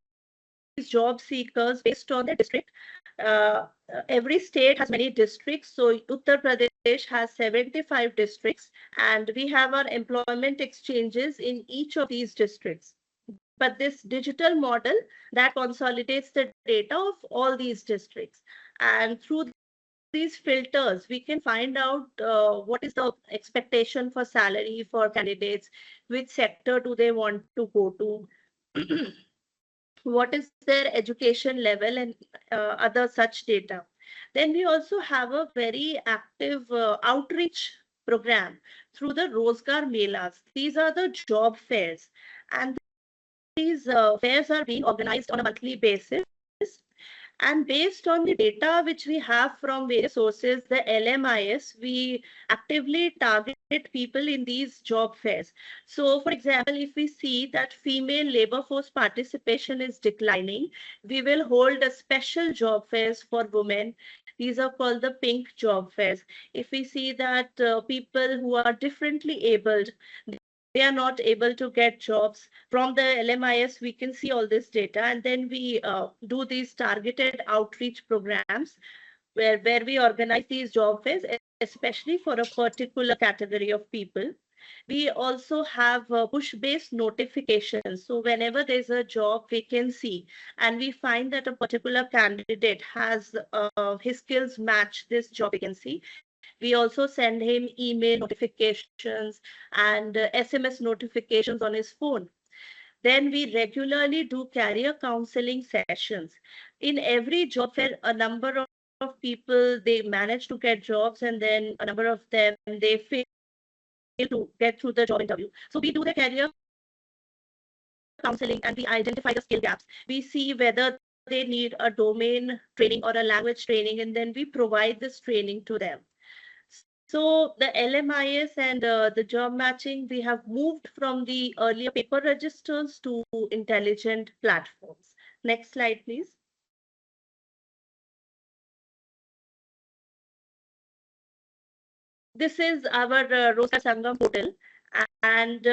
job seekers based on their district. Every state has many districts. So Uttar Pradesh has 75 districts, and we have our employment exchanges in each of these districts. But this digital model that consolidates the data of all these districts. And through these filters, we can find out what is the expectation for salary for candidates, which sector do they want to go to, what is their education level, and other such data. Then we also have a very active outreach program through the Rozgar Melas. These are the job fairs, and these fairs are being organized on a monthly basis. And based on the data which we have from various sources, the LMIS, we actively target people in these job fairs. So, for example, if we see that female labor force participation is declining, we will hold a special job fairs for women. These are called the pink job fairs. If we see that people who are differently abled, they are not able to get jobs. From the LMIS, we can see all this data, and then we do these targeted outreach programs where we organize these job fairs, especially for a particular category of people. We also have push-based notifications. So whenever there's a job vacancy and we find that a particular candidate has his skills match this job vacancy, we also send him email notifications and SMS notifications on his phone. Then we regularly do career counseling sessions. In every job fair, a number of people, they manage to get jobs, and then a number of them, they fail to get through the job interview. So we do the career counseling and we identify the skill gaps. We see whether they need a domain training or a language training, and then we provide this training to them. So the LMIS and the job matching, we have moved from the earlier paper registers to intelligent platforms. Next slide, please. This is our Rozgar Sangam portal. And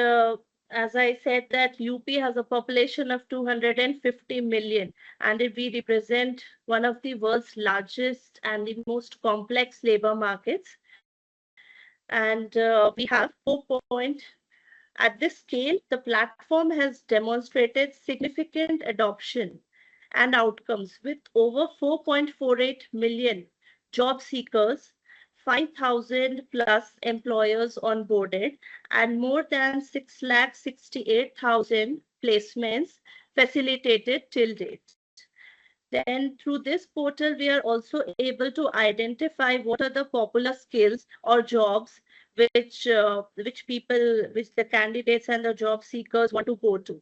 as I said, that UP has a population of 250 million, and we represent one of the world's largest and the most complex labor markets. And we have 4 point. At this scale, the platform has demonstrated significant adoption and outcomes with over 4.48 million job seekers, 5,000 plus employers onboarded, and more than 6,68,000 placements facilitated till date. Then through this portal, we are also able to identify what are the popular skills or jobs which the candidates and the job seekers want to go to.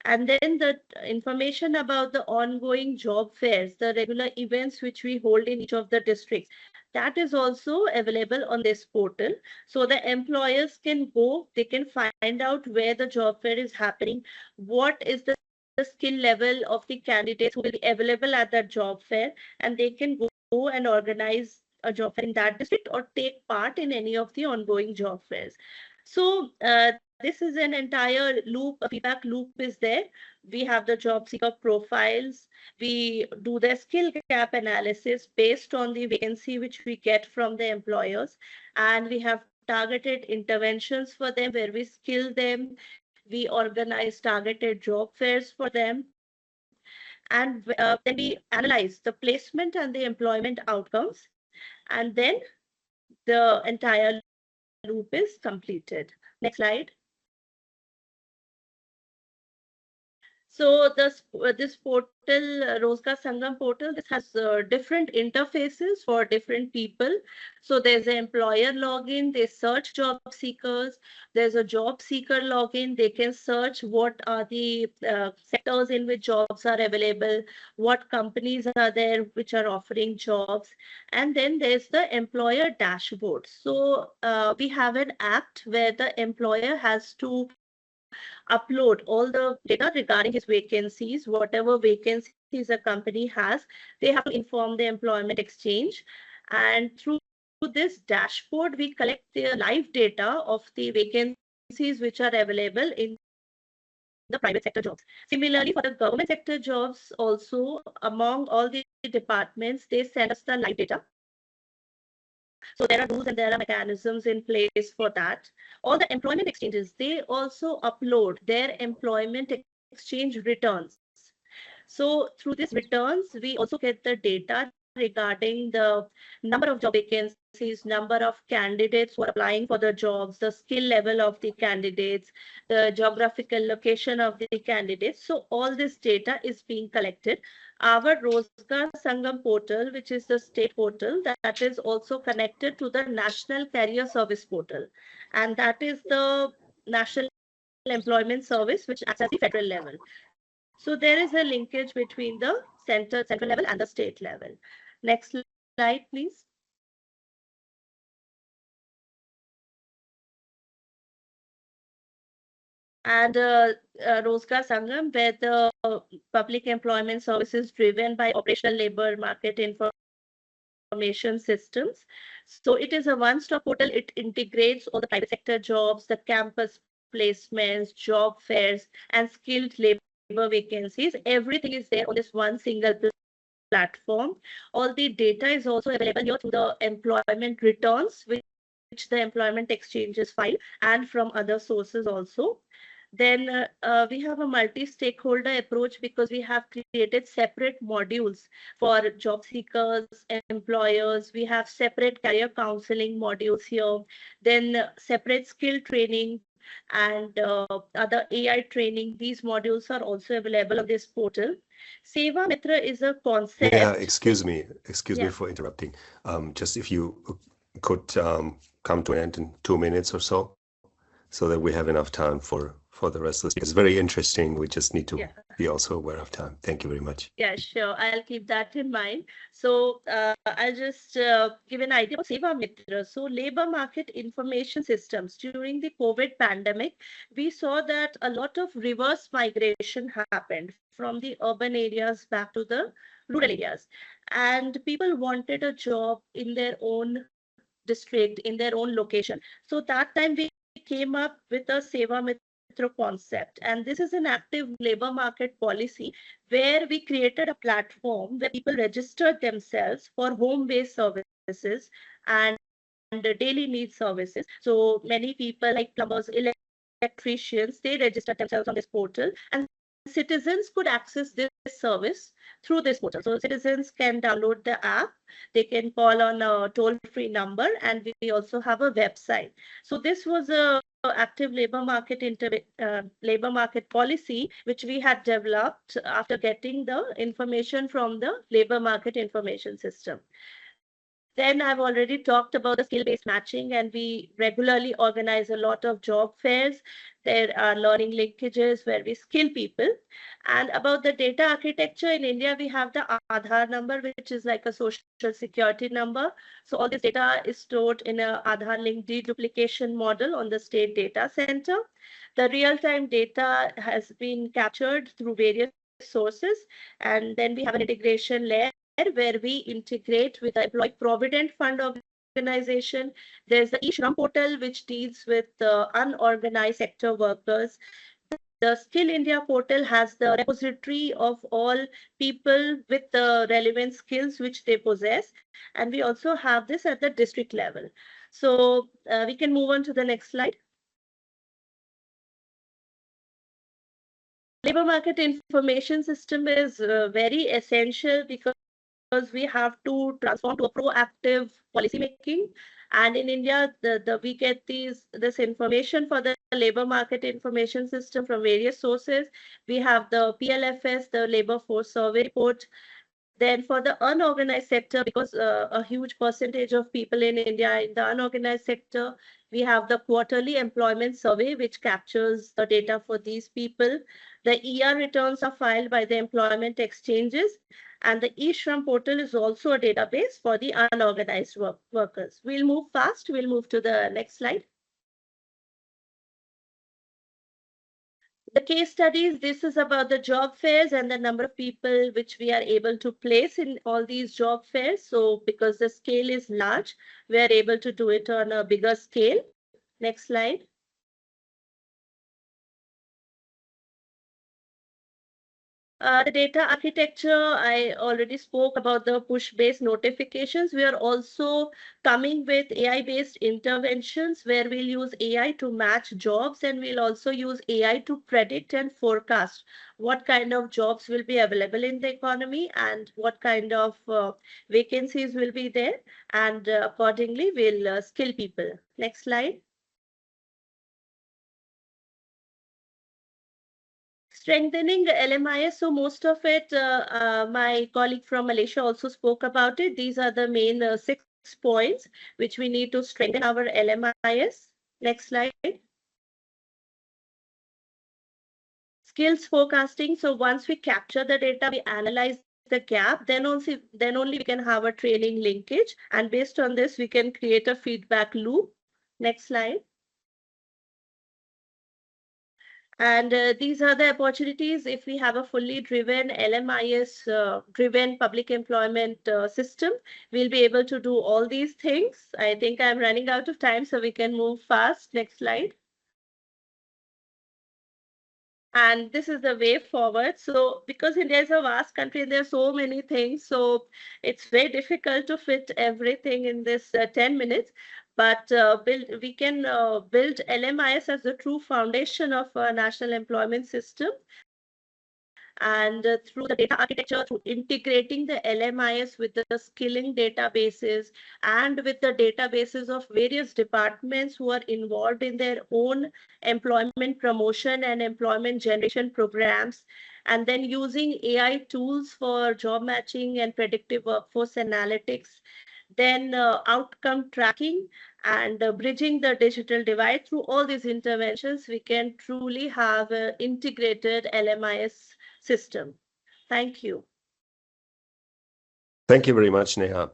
And then the information about the ongoing job fairs, the regular events which we hold in each of the districts, that is also available on this portal. So the employers can go, they can find out where the job fair is happening, what is the skill level of the candidates who will be available at that job fair, and they can go and organize a job fair in that district or take part in any of the ongoing job fairs. So this is an entire loop, a feedback loop is there. We have the job seeker profiles. We do the skill gap analysis based on the vacancy which we get from the employers. And we have targeted interventions for them where we skill them. We organize targeted job fairs for them. And then we analyze the placement and the employment outcomes. And then the entire loop is completed. Next slide. So this portal, Rozgar Sangam portal, this has different interfaces for different people. So there's an employer login, they search job seekers. There's a job seeker login, they can search what are the sectors in which jobs are available, what companies are there which are offering jobs. And then there's the employer dashboard. So we have an act where the employer has to upload all the data regarding his vacancies, whatever vacancies a company has, they have to inform the employment exchange. And through this dashboard, we collect the live data of the vacancies which are available in the private sector jobs. Similarly, for the government sector jobs also, among all the departments, they send us the live data. So there are rules and there are mechanisms in place for that. All the employment exchanges, they also upload their employment exchange returns. So through these returns, we also get the data regarding the number of job vacancies, number of candidates who are applying for the jobs, the skill level of the candidates, the geographical location of the candidates. So all this data is being collected. Our Rozgar Sangam portal, which is the state portal, that is also connected to the National Career Service portal. And that is the National Employment Service, which acts at the federal level. So there is a linkage between the central level and the state level. Next slide, please. And Rozgar Sangam, where the public employment services driven by operational labor market information systems. So it is a one-stop portal. It integrates all the private sector jobs, the campus placements, job fairs, and skilled labor vacancies. Everything is there on this one single platform. All the data is also available here through the employment returns, which the employment exchanges file, and from other sources also. Then we have a multi-stakeholder approach because we have created separate modules for job seekers, employers. We have separate career counseling modules here, then separate skill training and other AI training. These modules are also available on this portal. Seva Mitra is a concept. Yeah, excuse me for interrupting. Just if you could come to an end in 2 minutes or so that we have enough time for the rest of this. It's very interesting. We just need to be also aware of time. Thank you very much. Yeah, sure. I'll keep that in mind. So I'll just give an idea of Seva Mitra. So labor market information systems during the COVID pandemic, we saw that a lot of reverse migration happened from the urban areas back to the rural areas. And people wanted a job in their own district, in their own location. So that time we came up with a Seva Mitra concept, and this is an active labor market policy where we created a platform where people registered themselves for home-based services and daily needs services. So many people like plumbers, electricians, they registered themselves on this portal, and citizens could access this service through this portal. So citizens can download the app, they can call on a toll-free number, and we also have a website. So this was a active labor market policy which we had developed after getting the information from the labor market information system. Then I've already talked about the skill-based matching, and we regularly organize a lot of job fairs. There are learning linkages where we skill people. And about the data architecture in India, we have the Aadhaar number, which is like a social security number. So all this data is stored in a Aadhaar linked deduplication model on the state data center. The real-time data has been captured through various sources, and then we have an integration layer where we integrate with the Employee Provident Fund organization. There's the eShram portal, which deals with unorganized sector workers. The Skill India portal has the repository of all people with the relevant skills which they possess. And we also have this at the district level. So we can move on to the next slide. Labor market information system is very essential because we have to transform to a proactive policy making. And in India, we get this information for the labor market information system from various sources. We have the PLFS, the Labor Force Survey Report. Then for the unorganized sector, because a huge percentage of people in India in the unorganized sector, we have the quarterly employment survey, which captures the data for these people. The ER returns are filed by the employment exchanges, and the eShram portal is also a database for the unorganized workers. We'll move fast. We'll move to the next slide. The case studies, this is about the job fairs and the number of people which we are able to place in all these job fairs. So because the scale is large, we are able to do it on a bigger scale. Next slide. The data architecture, I already spoke about the push-based notifications. We are also coming with AI-based interventions where we'll use AI to match jobs, and we'll also use AI to predict and forecast what kind of jobs will be available in the economy and what kind of vacancies will be there. And accordingly, we'll skill people. Next slide. Strengthening the LMIS, so most of it, my colleague from Malaysia also spoke about it. These are the main 6 points which we need to strengthen our LMIS. Next slide. Skills forecasting. So once we capture the data, we analyze the gap, then only we can have a training linkage. And based on this, we can create a feedback loop. Next slide. And these are the opportunities if we have a fully driven LMIS driven public employment system, we'll be able to do all these things. I think I'm running out of time, so we can move fast. Next slide. And this is the way forward. So because India is a vast country and there are so many things, so it's very difficult to fit everything in this 10 minutes. But we can build LMIS as the true foundation of a national employment system. And through the data architecture, through integrating the LMIS with the skilling databases and with the databases of various departments who are involved in their own employment promotion and employment generation programs, and then using AI tools for job matching and predictive workforce analytics, then outcome tracking and bridging the digital divide. Through all these interventions, we can truly have an integrated LMIS system. Thank you. Thank you very much, Neha.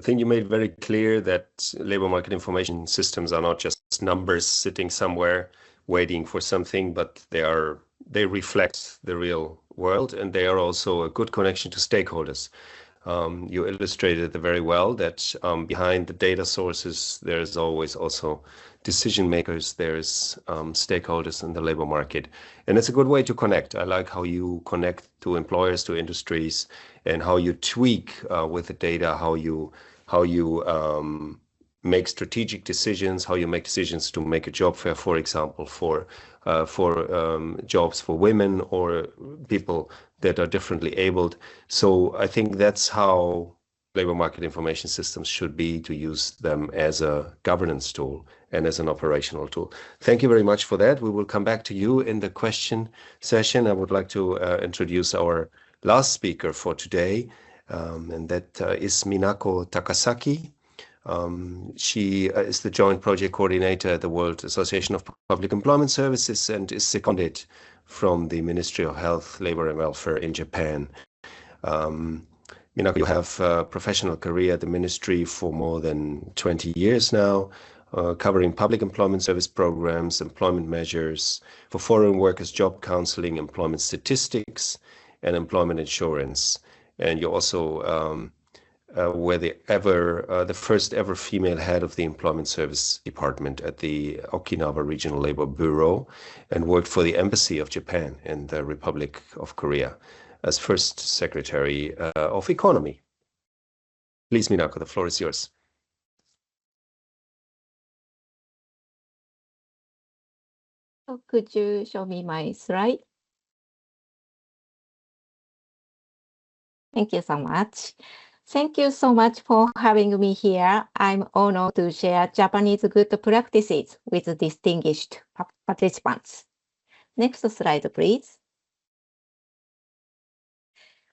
I think you made very clear that labor market information systems are not just numbers sitting somewhere waiting for something, but they reflect the real world, and they are also a good connection to stakeholders. You illustrated very well that behind the data sources, there's always also decision makers, there's stakeholders in the labor market. And it's a good way to connect. I like how you connect to employers, to industries, and how you tweak with the data, how you make strategic decisions, how you make decisions to make a job fair, for example, for jobs for women or people that are differently abled. So I think that's how labor market information systems should be, to use them as a governance tool and as an operational tool. Thank you very much for that. We will come back to you in the question session. I would like to introduce our last speaker for today, and that is Minako Takasaki. She is the Joint Project Coordinator at the World Association of Public Employment Services and is seconded from the Ministry of Health, Labor and Welfare in Japan. Minako, you have a professional career at the ministry for more than 20 years now, covering public employment service programs, employment measures for foreign workers, job counseling, employment statistics, and employment insurance. and you also were the first ever female head of the Employment Service Department at the Okinawa Regional Labor Bureau, and worked for the Embassy of Japan in the Republic of Korea as first Secretary of Economy. Please, Minako, the floor is yours. So could you show me my slide? Thank you so much. Thank you so much for having me here. I'm honored to share Japanese good practices with distinguished participants. Next slide, please.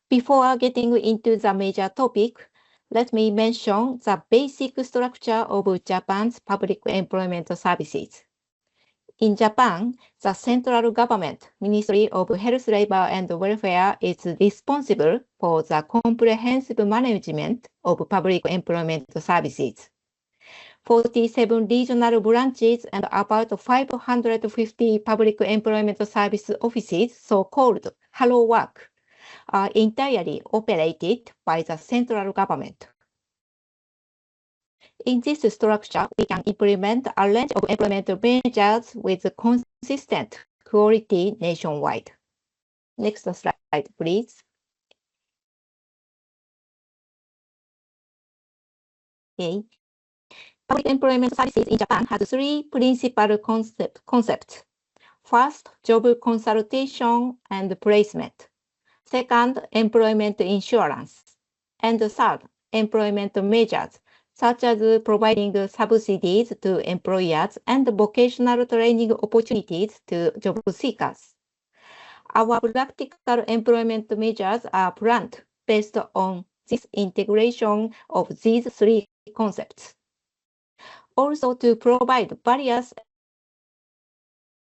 Before getting into the major topic, let me mention the basic structure of Japan's public employment services. In Japan, the central government, Ministry of Health, Labor and Welfare, is responsible for the comprehensive management of public employment services. 47 regional branches and about 550 public employment service offices, so-called Hello Work, are entirely operated by the central government. In this structure, we can implement a range of employment measures with consistent quality nationwide. Next slide, please. Okay. Public employment services in Japan has three principal concepts. First, job consultation and placement. Second, employment insurance. And third, employment measures, such as providing subsidies to employers and vocational training opportunities to job seekers. Our practical employment measures are planned based on this integration of these three concepts. Also, to provide various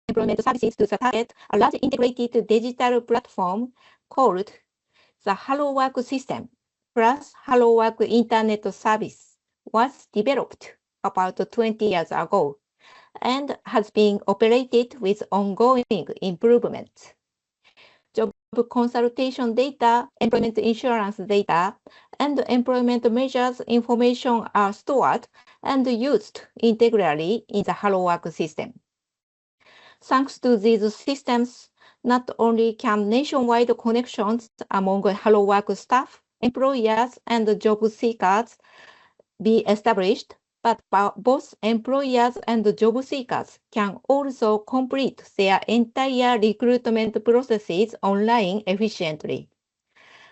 employment services to the target, a large integrated digital platform called the Hello Work system plus Hello Work Internet service was developed about 20 years ago and has been operated with ongoing improvements. Job consultation data, employment insurance data, and employment measures information are stored and used integrally in the Hello Work system. Thanks to these systems, not only can nationwide connections among Hello Work staff, employers, and job seekers be established, but both employers and job seekers can also complete their entire recruitment processes online efficiently.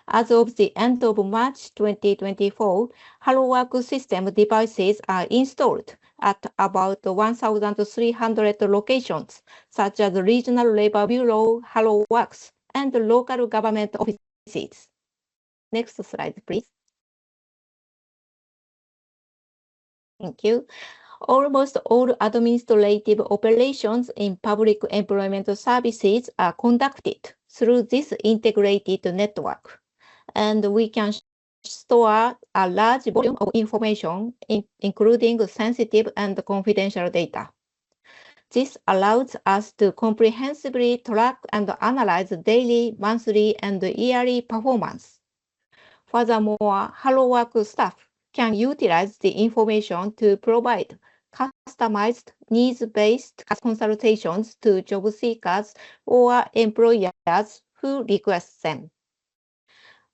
As of the end of March 2024, Hello Work system devices are installed at about 1,300 locations, such as Regional Labor Bureau, Hello Works, and local government offices. Next slide, please. Thank you. Almost all administrative operations in public employment services are conducted through this integrated network, and we can store a large volume of information, including sensitive and confidential data. This allows us to comprehensively track and analyze daily, monthly, and yearly performance. Furthermore, Hello Work staff can utilize the information to provide customized, needs-based consultations to job seekers or employers who request them.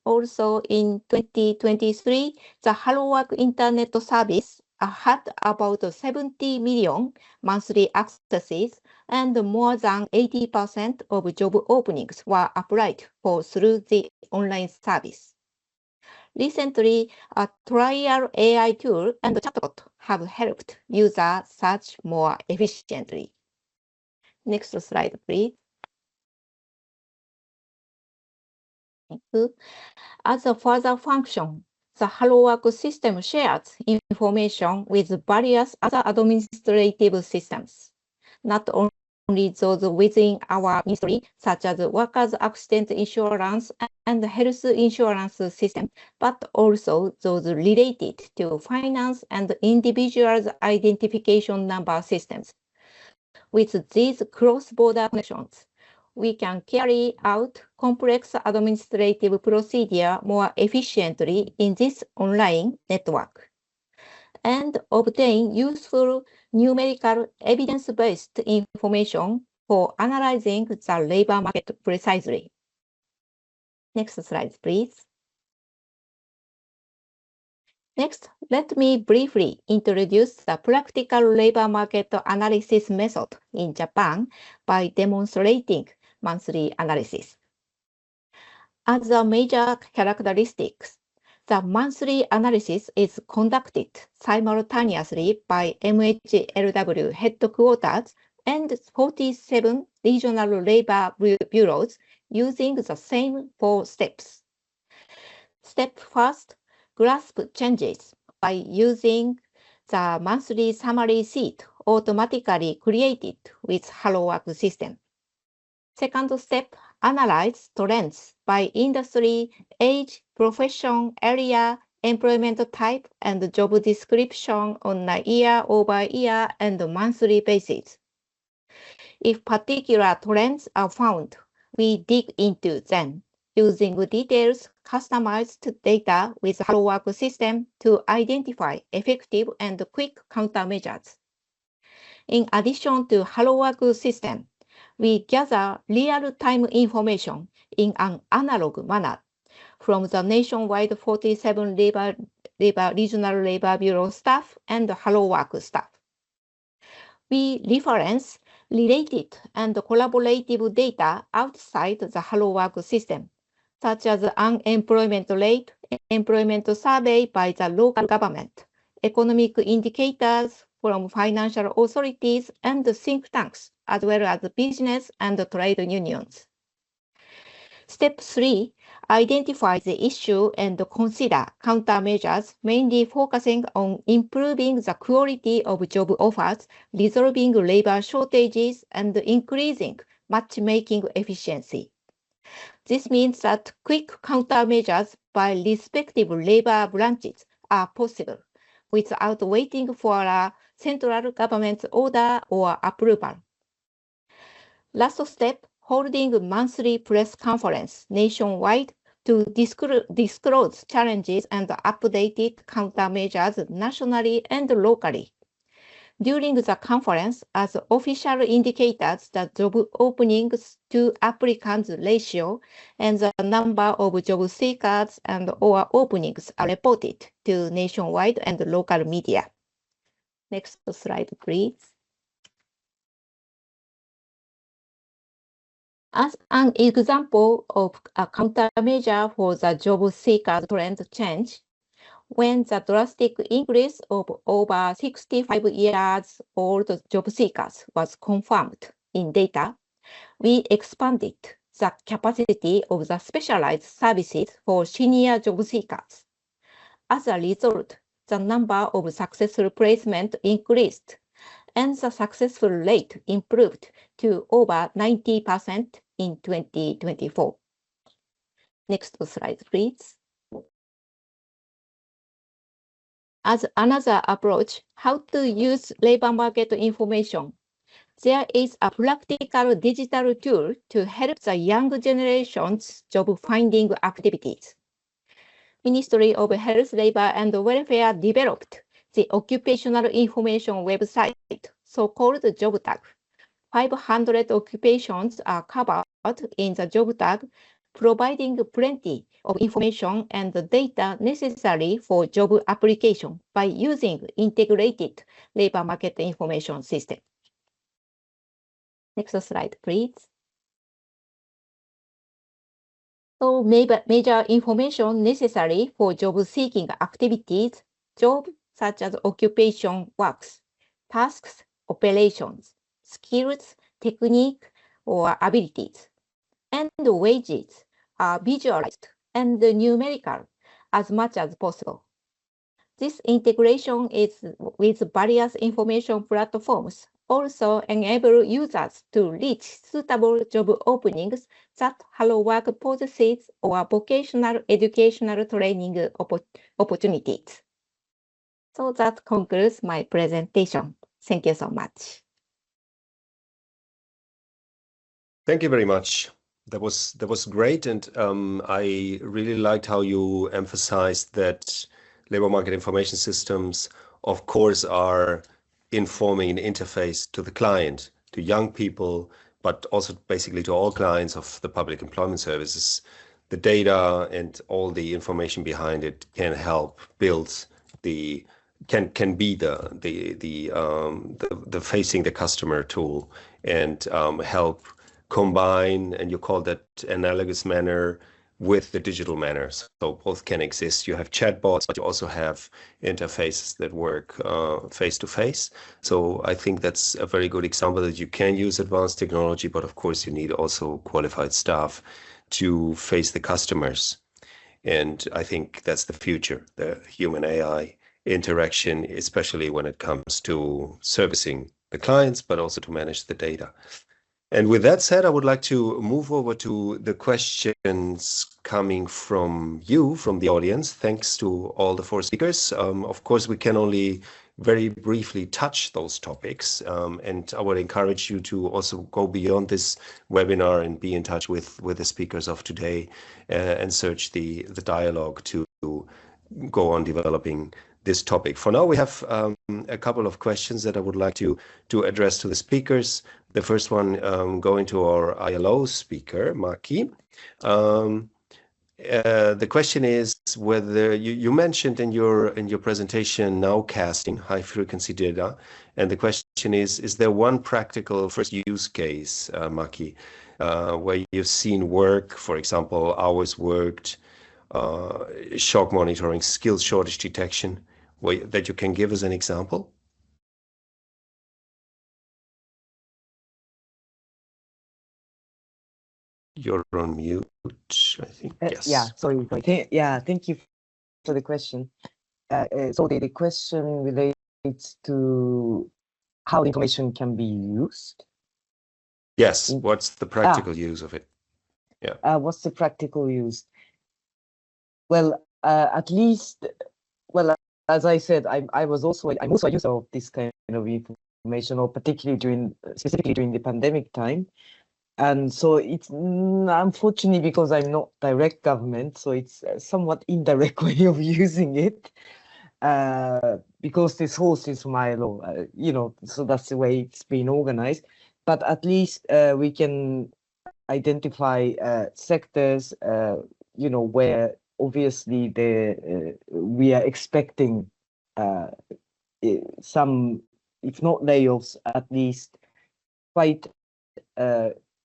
Also, in 2023, the Hello Work Internet service had about 70 million monthly accesses, and more than 80% of job openings were applied for through the online service. Recently, a trial AI tool and chatbot have helped users search more efficiently. Next slide, please. Thank you. As a further function, the Hello Work system shares information with various other administrative systems, not only those within our ministry, such as workers' accident insurance and health insurance system, but also those related to finance and individuals' identification number systems. With these cross-border connections, we can carry out complex administrative procedure more efficiently in this online network and obtain useful numerical evidence-based information for analyzing the labor market precisely. Next slide, please. Next, let me briefly introduce the practical labor market analysis method in Japan by demonstrating monthly analysis. As a major characteristics, the monthly analysis is conducted simultaneously by MHLW headquarters and 47 regional labor bureaus using the same 4 steps. Step first, grasp changes by using the monthly summary sheet automatically created with Hello Work system. Second step, analyze trends by industry, age, profession, area, employment type, and job description on a year-over-year and monthly basis. If particular trends are found, we dig into them using details customized data with Hello Work system to identify effective and quick countermeasures. In addition to Hello Work system, we gather real-time information in an analog manner from the nationwide 47 regional labor bureau staff and Hello Work staff. We reference related and collaborative data outside the Hello Work system, such as unemployment rate, employment survey by the local government, economic indicators from financial authorities and think tanks, as well as business and trade unions. Step 3, identify the issue and consider countermeasures, mainly focusing on improving the quality of job offers, resolving labor shortages, and increasing matchmaking efficiency. This means that quick countermeasures by respective labor branches are possible without waiting for a central government's order or approval. Last step, holding monthly press conference nationwide to disclose challenges and updated countermeasures nationally and locally. During the conference, as official indicators, the job openings to applicants ratio and the number of job seekers and or openings are reported to nationwide and local media. Next slide, please. As an example of a countermeasure for the job seeker trend change, when the drastic increase of over 65 years old job seekers was confirmed in data, we expanded the capacity of the specialized services for senior job seekers. As a result, the number of successful placements increased, and the successful rate improved to over 90% in 2024. Next slide, please. As another approach, how to use labor market information, there is a practical digital tool to help the young generation's job finding activities. Ministry of Health, Labor and Welfare developed the occupational information website, so-called job tag. 500 occupations are covered in the job tag, providing plenty of information and the data necessary for job application by using integrated labor market information system. Next slide, please. So major information necessary for job seeking activities, jobs such as occupation works, tasks, operations, skills, technique, or abilities, and wages are visualized and numerical as much as possible. This integration is with various information platforms also enable users to reach suitable job openings that Hello Work possesses or vocational educational training opportunities. So that concludes my presentation. Thank you so much. Thank you very much. That was great, and I really liked how you emphasized that labor market information systems, of course, are informing an interface to the client, to young people, but also basically to all clients of the public employment services. The data and all the information behind it can help build the can be the facing the customer tool and help combine, and you call that analogous manner, with the digital manner. So both can exist. You have chatbots, but you also have interfaces that work face to face. So I think that's a very good example that you can use advanced technology, but of course you need also qualified staff to face the customers. And I think that's the future, the human AI interaction, especially when it comes to servicing the clients, but also to manage the data. And with that said, I would like to move over to the questions coming from you, from the audience. Thanks to all the 4 speakers. Of course, we can only very briefly touch those topics. And I would encourage you to also go beyond this webinar and be in touch with the speakers of today and search the dialogue to go on developing this topic. For now, we have a couple of questions that I would like to address to the speakers. The first one going to our ILO speaker, Maki. The question is whether you mentioned in your presentation nowcasting high frequency data, and the question is there one practical first use case, Maki, where you've seen work, for example, hours worked, shock monitoring, skills shortage detection, that you can give as an example? You're on mute, I think. Yes. Yeah, sorry. Thank you for the question. So the question relates to how the information can be used. Yes. What's the practical use of it? Yeah. What's the practical use? Well, at least, well, as I said, I'm also a user of this kind of information, or particularly specifically during the pandemic time. And so it's unfortunately, because I'm not direct government, so it's a somewhat indirect way of using it, because this whole system ILO, so that's the way it's been organized. But at least we can identify sectors, where obviously we are expecting some, if not layoffs, at least quite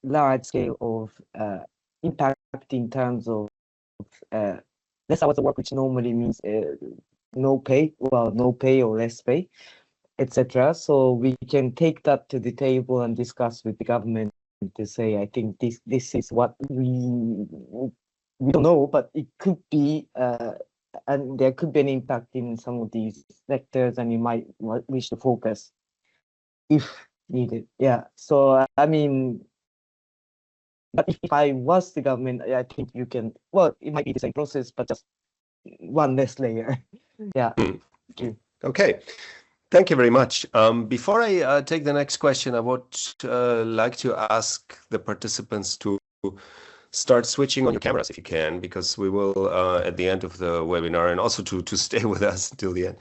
large scale of impact in terms of less hours of work, which normally means no pay or less pay, etc. So we can take that to the table and discuss with the government to say, I think this is what we don't know, but it could be, and there could be an impact in some of these sectors, and you might wish to focus if needed. Yeah. So I mean, but if I was the government, I think you can, well, it might be the same process, but just one less layer. Yeah. Thank you. Okay. Thank you very much. Before I take the next question, I would like to ask the participants to start switching on your cameras if you can, because we will, at the end of the webinar, and also to stay with us until the end,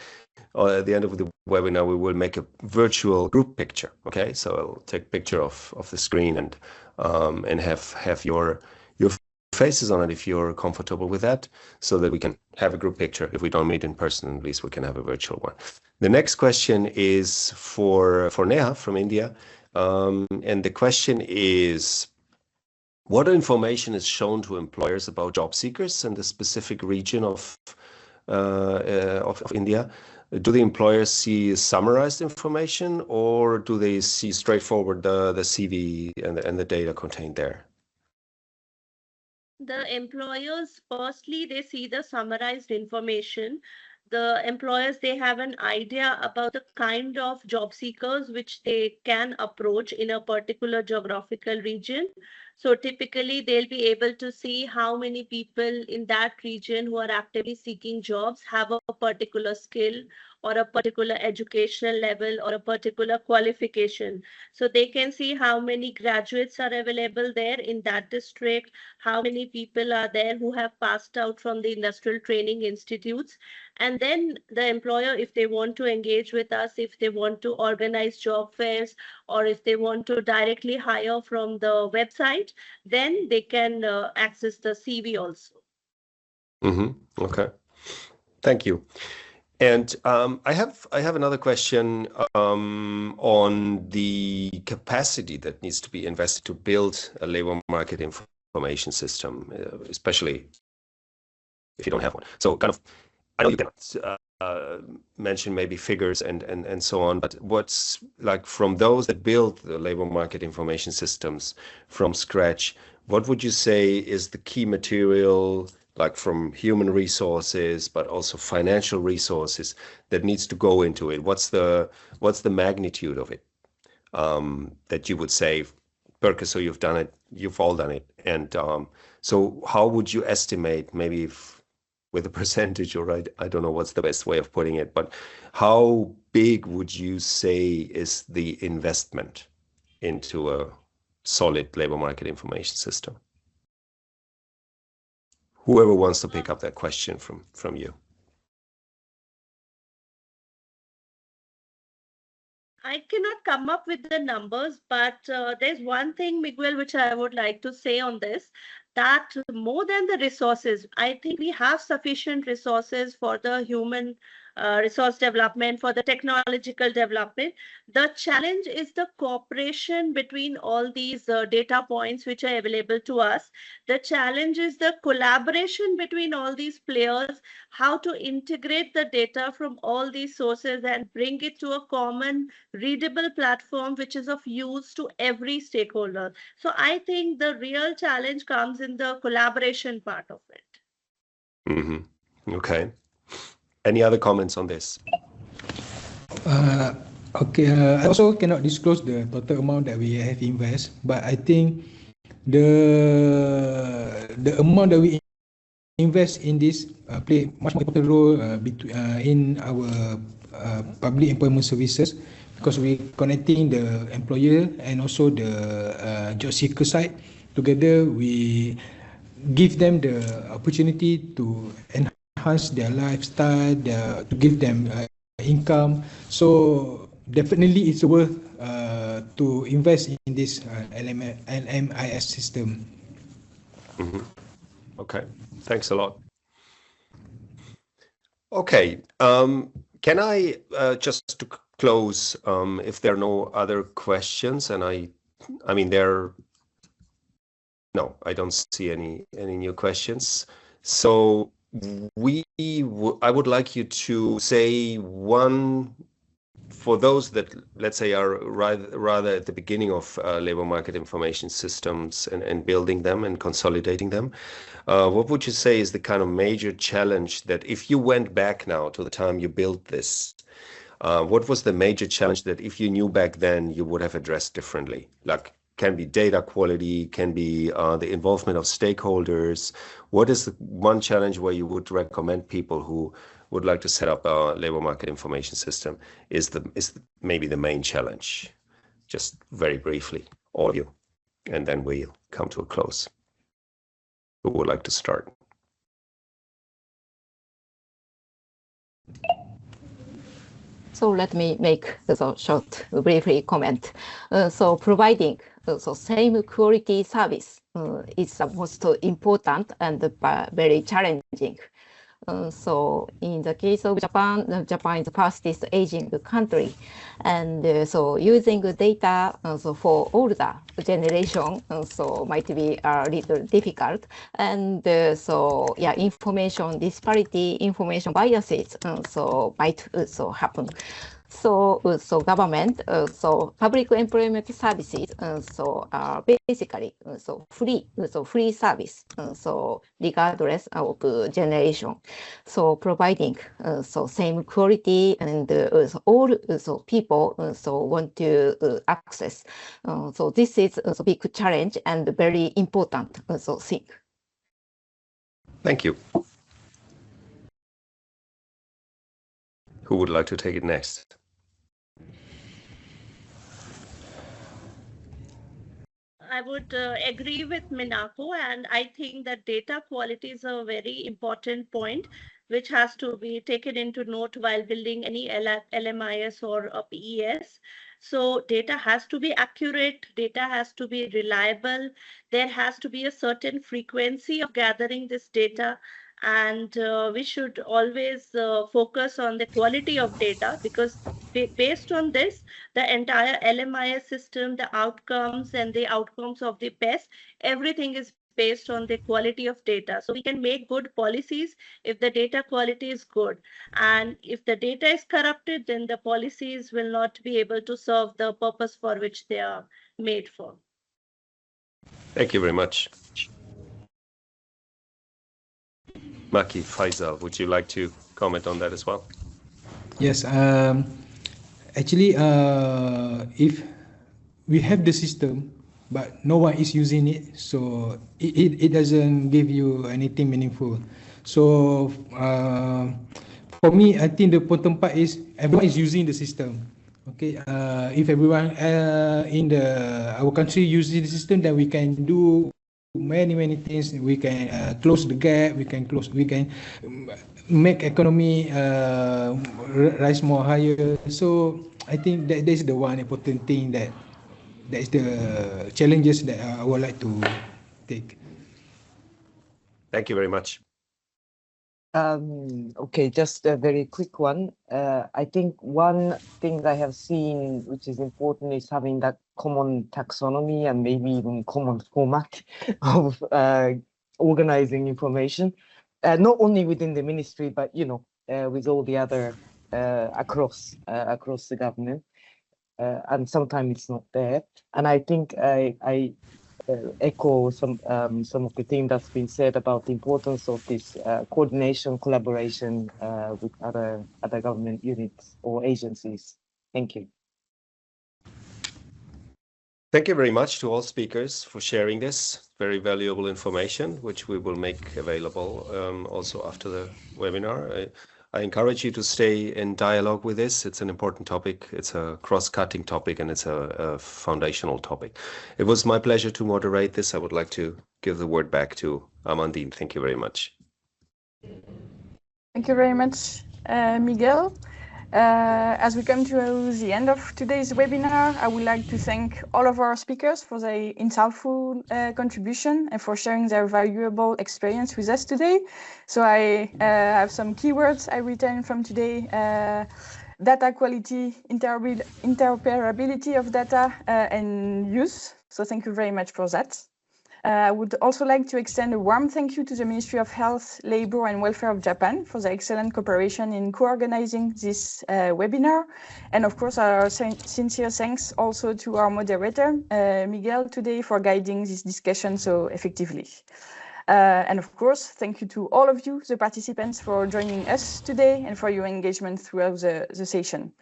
at the end of the webinar, we will make a virtual group picture. Okay, so I'll take a picture of the screen and have your faces on it if you're comfortable with that, so that we can have a group picture. If we don't meet in person, at least we can have a virtual one. The next question is for Neha from India, and the question is, what information is shown to employers about job seekers in the specific region of India? Do the employers see summarized information, or do they see straightforward the CV and the data contained there? The employers, firstly, they see the summarized information. The employers, they have an idea about the kind of job seekers which they can approach in a particular geographical region. So typically, they'll be able to see how many people in that region who are actively seeking jobs have a particular skill or a particular educational level or a particular qualification. So they can see how many graduates are available there in that district, how many people are there who have passed out from the industrial training institutes. And then the employer, if they want to engage with us, if they want to organize job fairs, or if they want to directly hire from the website, then they can access the CV also. Okay, thank you. And I have another question on the capacity that needs to be invested to build a labor market information system, especially if you don't have one. So kind of, I know you cannot mention maybe figures and so on, but what's like from those that build the labor market information systems from scratch, what would you say is the key material, like from human resources, but also financial resources that needs to go into it? What's the magnitude of it that you would say, PERKESO, you've done it, you've all done it. And so how would you estimate, maybe with a percentage, or I don't know what's the best way of putting it, but how big would you say is the investment into a solid labor market information system? Whoever wants to pick up that question from you. I cannot come up with the numbers, but there's one thing, Miguel, which I would like to say on this, that more than the resources, I think we have sufficient resources for the human resource development, for the technological development. The challenge is the cooperation between all these data points which are available to us. The challenge is the collaboration between all these players, how to integrate the data from all these sources and bring it to a common readable platform which is of use to every stakeholder. So I think the real challenge comes in the collaboration part of it. Okay. Any other comments on this? Okay, I also cannot disclose the total amount that we have invested, but I think the amount that we invest in this play much more important role in our public employment services, because we connecting the employer and also the job seeker side together. We give them the opportunity to enhance their lifestyle, to give them income. So definitely it's worth to invest in this LMIS system. Okay, thanks a lot. Okay, can I just to close, if there are no other questions, and I mean no, I don't see any new questions. So I would like you to say one, for those that, let's say, are rather at the beginning of labor market information systems and building them and consolidating them, what would you say is the kind of major challenge that if you went back now to the time you built this, what was the major challenge that if you knew back then you would have addressed differently? Like, can be data quality, can be the involvement of stakeholders. What is the one challenge where you would recommend people who would like to set up a labor market information system is maybe the main challenge? Just very briefly, all of you, and then we'll come to a close. Who would like to start? So let me make a short, briefly comment. So providing same quality service is the most important and very challenging. So in the case of Japan, Japan is the fastest aging country, and so using data for older generation so might be a little difficult, and so yeah, information disparity, information biases so might also happen. So government, so public employment services, so are basically free service, so regardless of generation. So providing so same quality and all people so want to access. So this is a big challenge and very important thing. Thank you. Who would like to take it next? I would agree with Minako, and I think that data quality is a very important point which has to be taken into note while building any LMIS or a PES. So data has to be accurate, data has to be reliable, there has to be a certain frequency of gathering this data, and we should always focus on the quality of data, because based on this, the entire LMIS system, the outcomes and the outcomes of the PES, everything is based on the quality of data. So we can make good policies if the data quality is good. And if the data is corrupted, then the policies will not be able to serve the purpose for which they are made for. Thank you very much. Maki, Faizal, would you like to comment on that as well? Yes, actually, if we have the system, but no one is using it, so it doesn't give you anything meaningful. So for me, I think the important part is everyone is using the system. Okay, if everyone in our country uses the system, then we can do many things. We can close the gap. We can make economy rise more higher. So I think that is the one important thing that is the challenges that I would like to take. Thank you very much. Okay, just a very quick one. I think one thing I have seen which is important is having that common taxonomy and maybe even common format of organizing information, not only within the ministry, but with all the other across the government. And sometimes it's not there. And I think I echo some of the things that's been said about the importance of this coordination, collaboration with other government units or agencies. Thank you. Thank you very much to all speakers for sharing this very valuable information, which we will make available also after the webinar. I encourage you to stay in dialogue with this. It's an important topic. It's a cross-cutting topic, and it's a foundational topic. It was my pleasure to moderate this. I would like to give the word back to Amandine. Thank you very much. Thank you very much, Miguel. As we come to the end of today's webinar, I would like to thank all of our speakers for their insightful contribution and for sharing their valuable experience with us today. So I have some keywords I retained from today: data quality, interoperability of data, and use. So thank you very much for that. I would also like to extend a warm thank you to the Ministry of Health, Labour and Welfare of Japan for the excellent cooperation in co-organizing this webinar. And of course, our sincere thanks also to our moderator, Miguel, today for guiding this discussion so effectively. And of course, thank you to all of you, the participants, for joining us today and for your engagement throughout the session.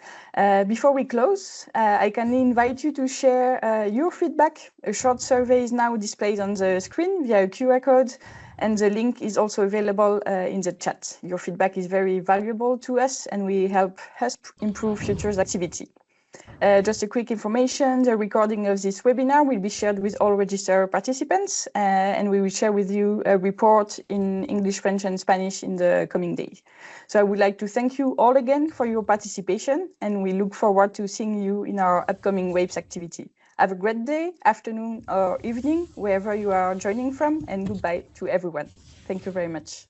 Before we close, I can invite you to share your feedback. A short survey is now displayed on the screen via a QR code, and the link is also available in the chat. Your feedback is very valuable to us, and will help us improve future activity. Just a quick information, the recording of this webinar will be shared with all registered participants, and we will share with you a report in English, French, and Spanish in the coming days. So I would like to thank you all again for your participation, and we look forward to seeing you in our upcoming WAPES activity. Have a great day, afternoon, or evening, wherever you are joining from, and goodbye to everyone. Thank you very much.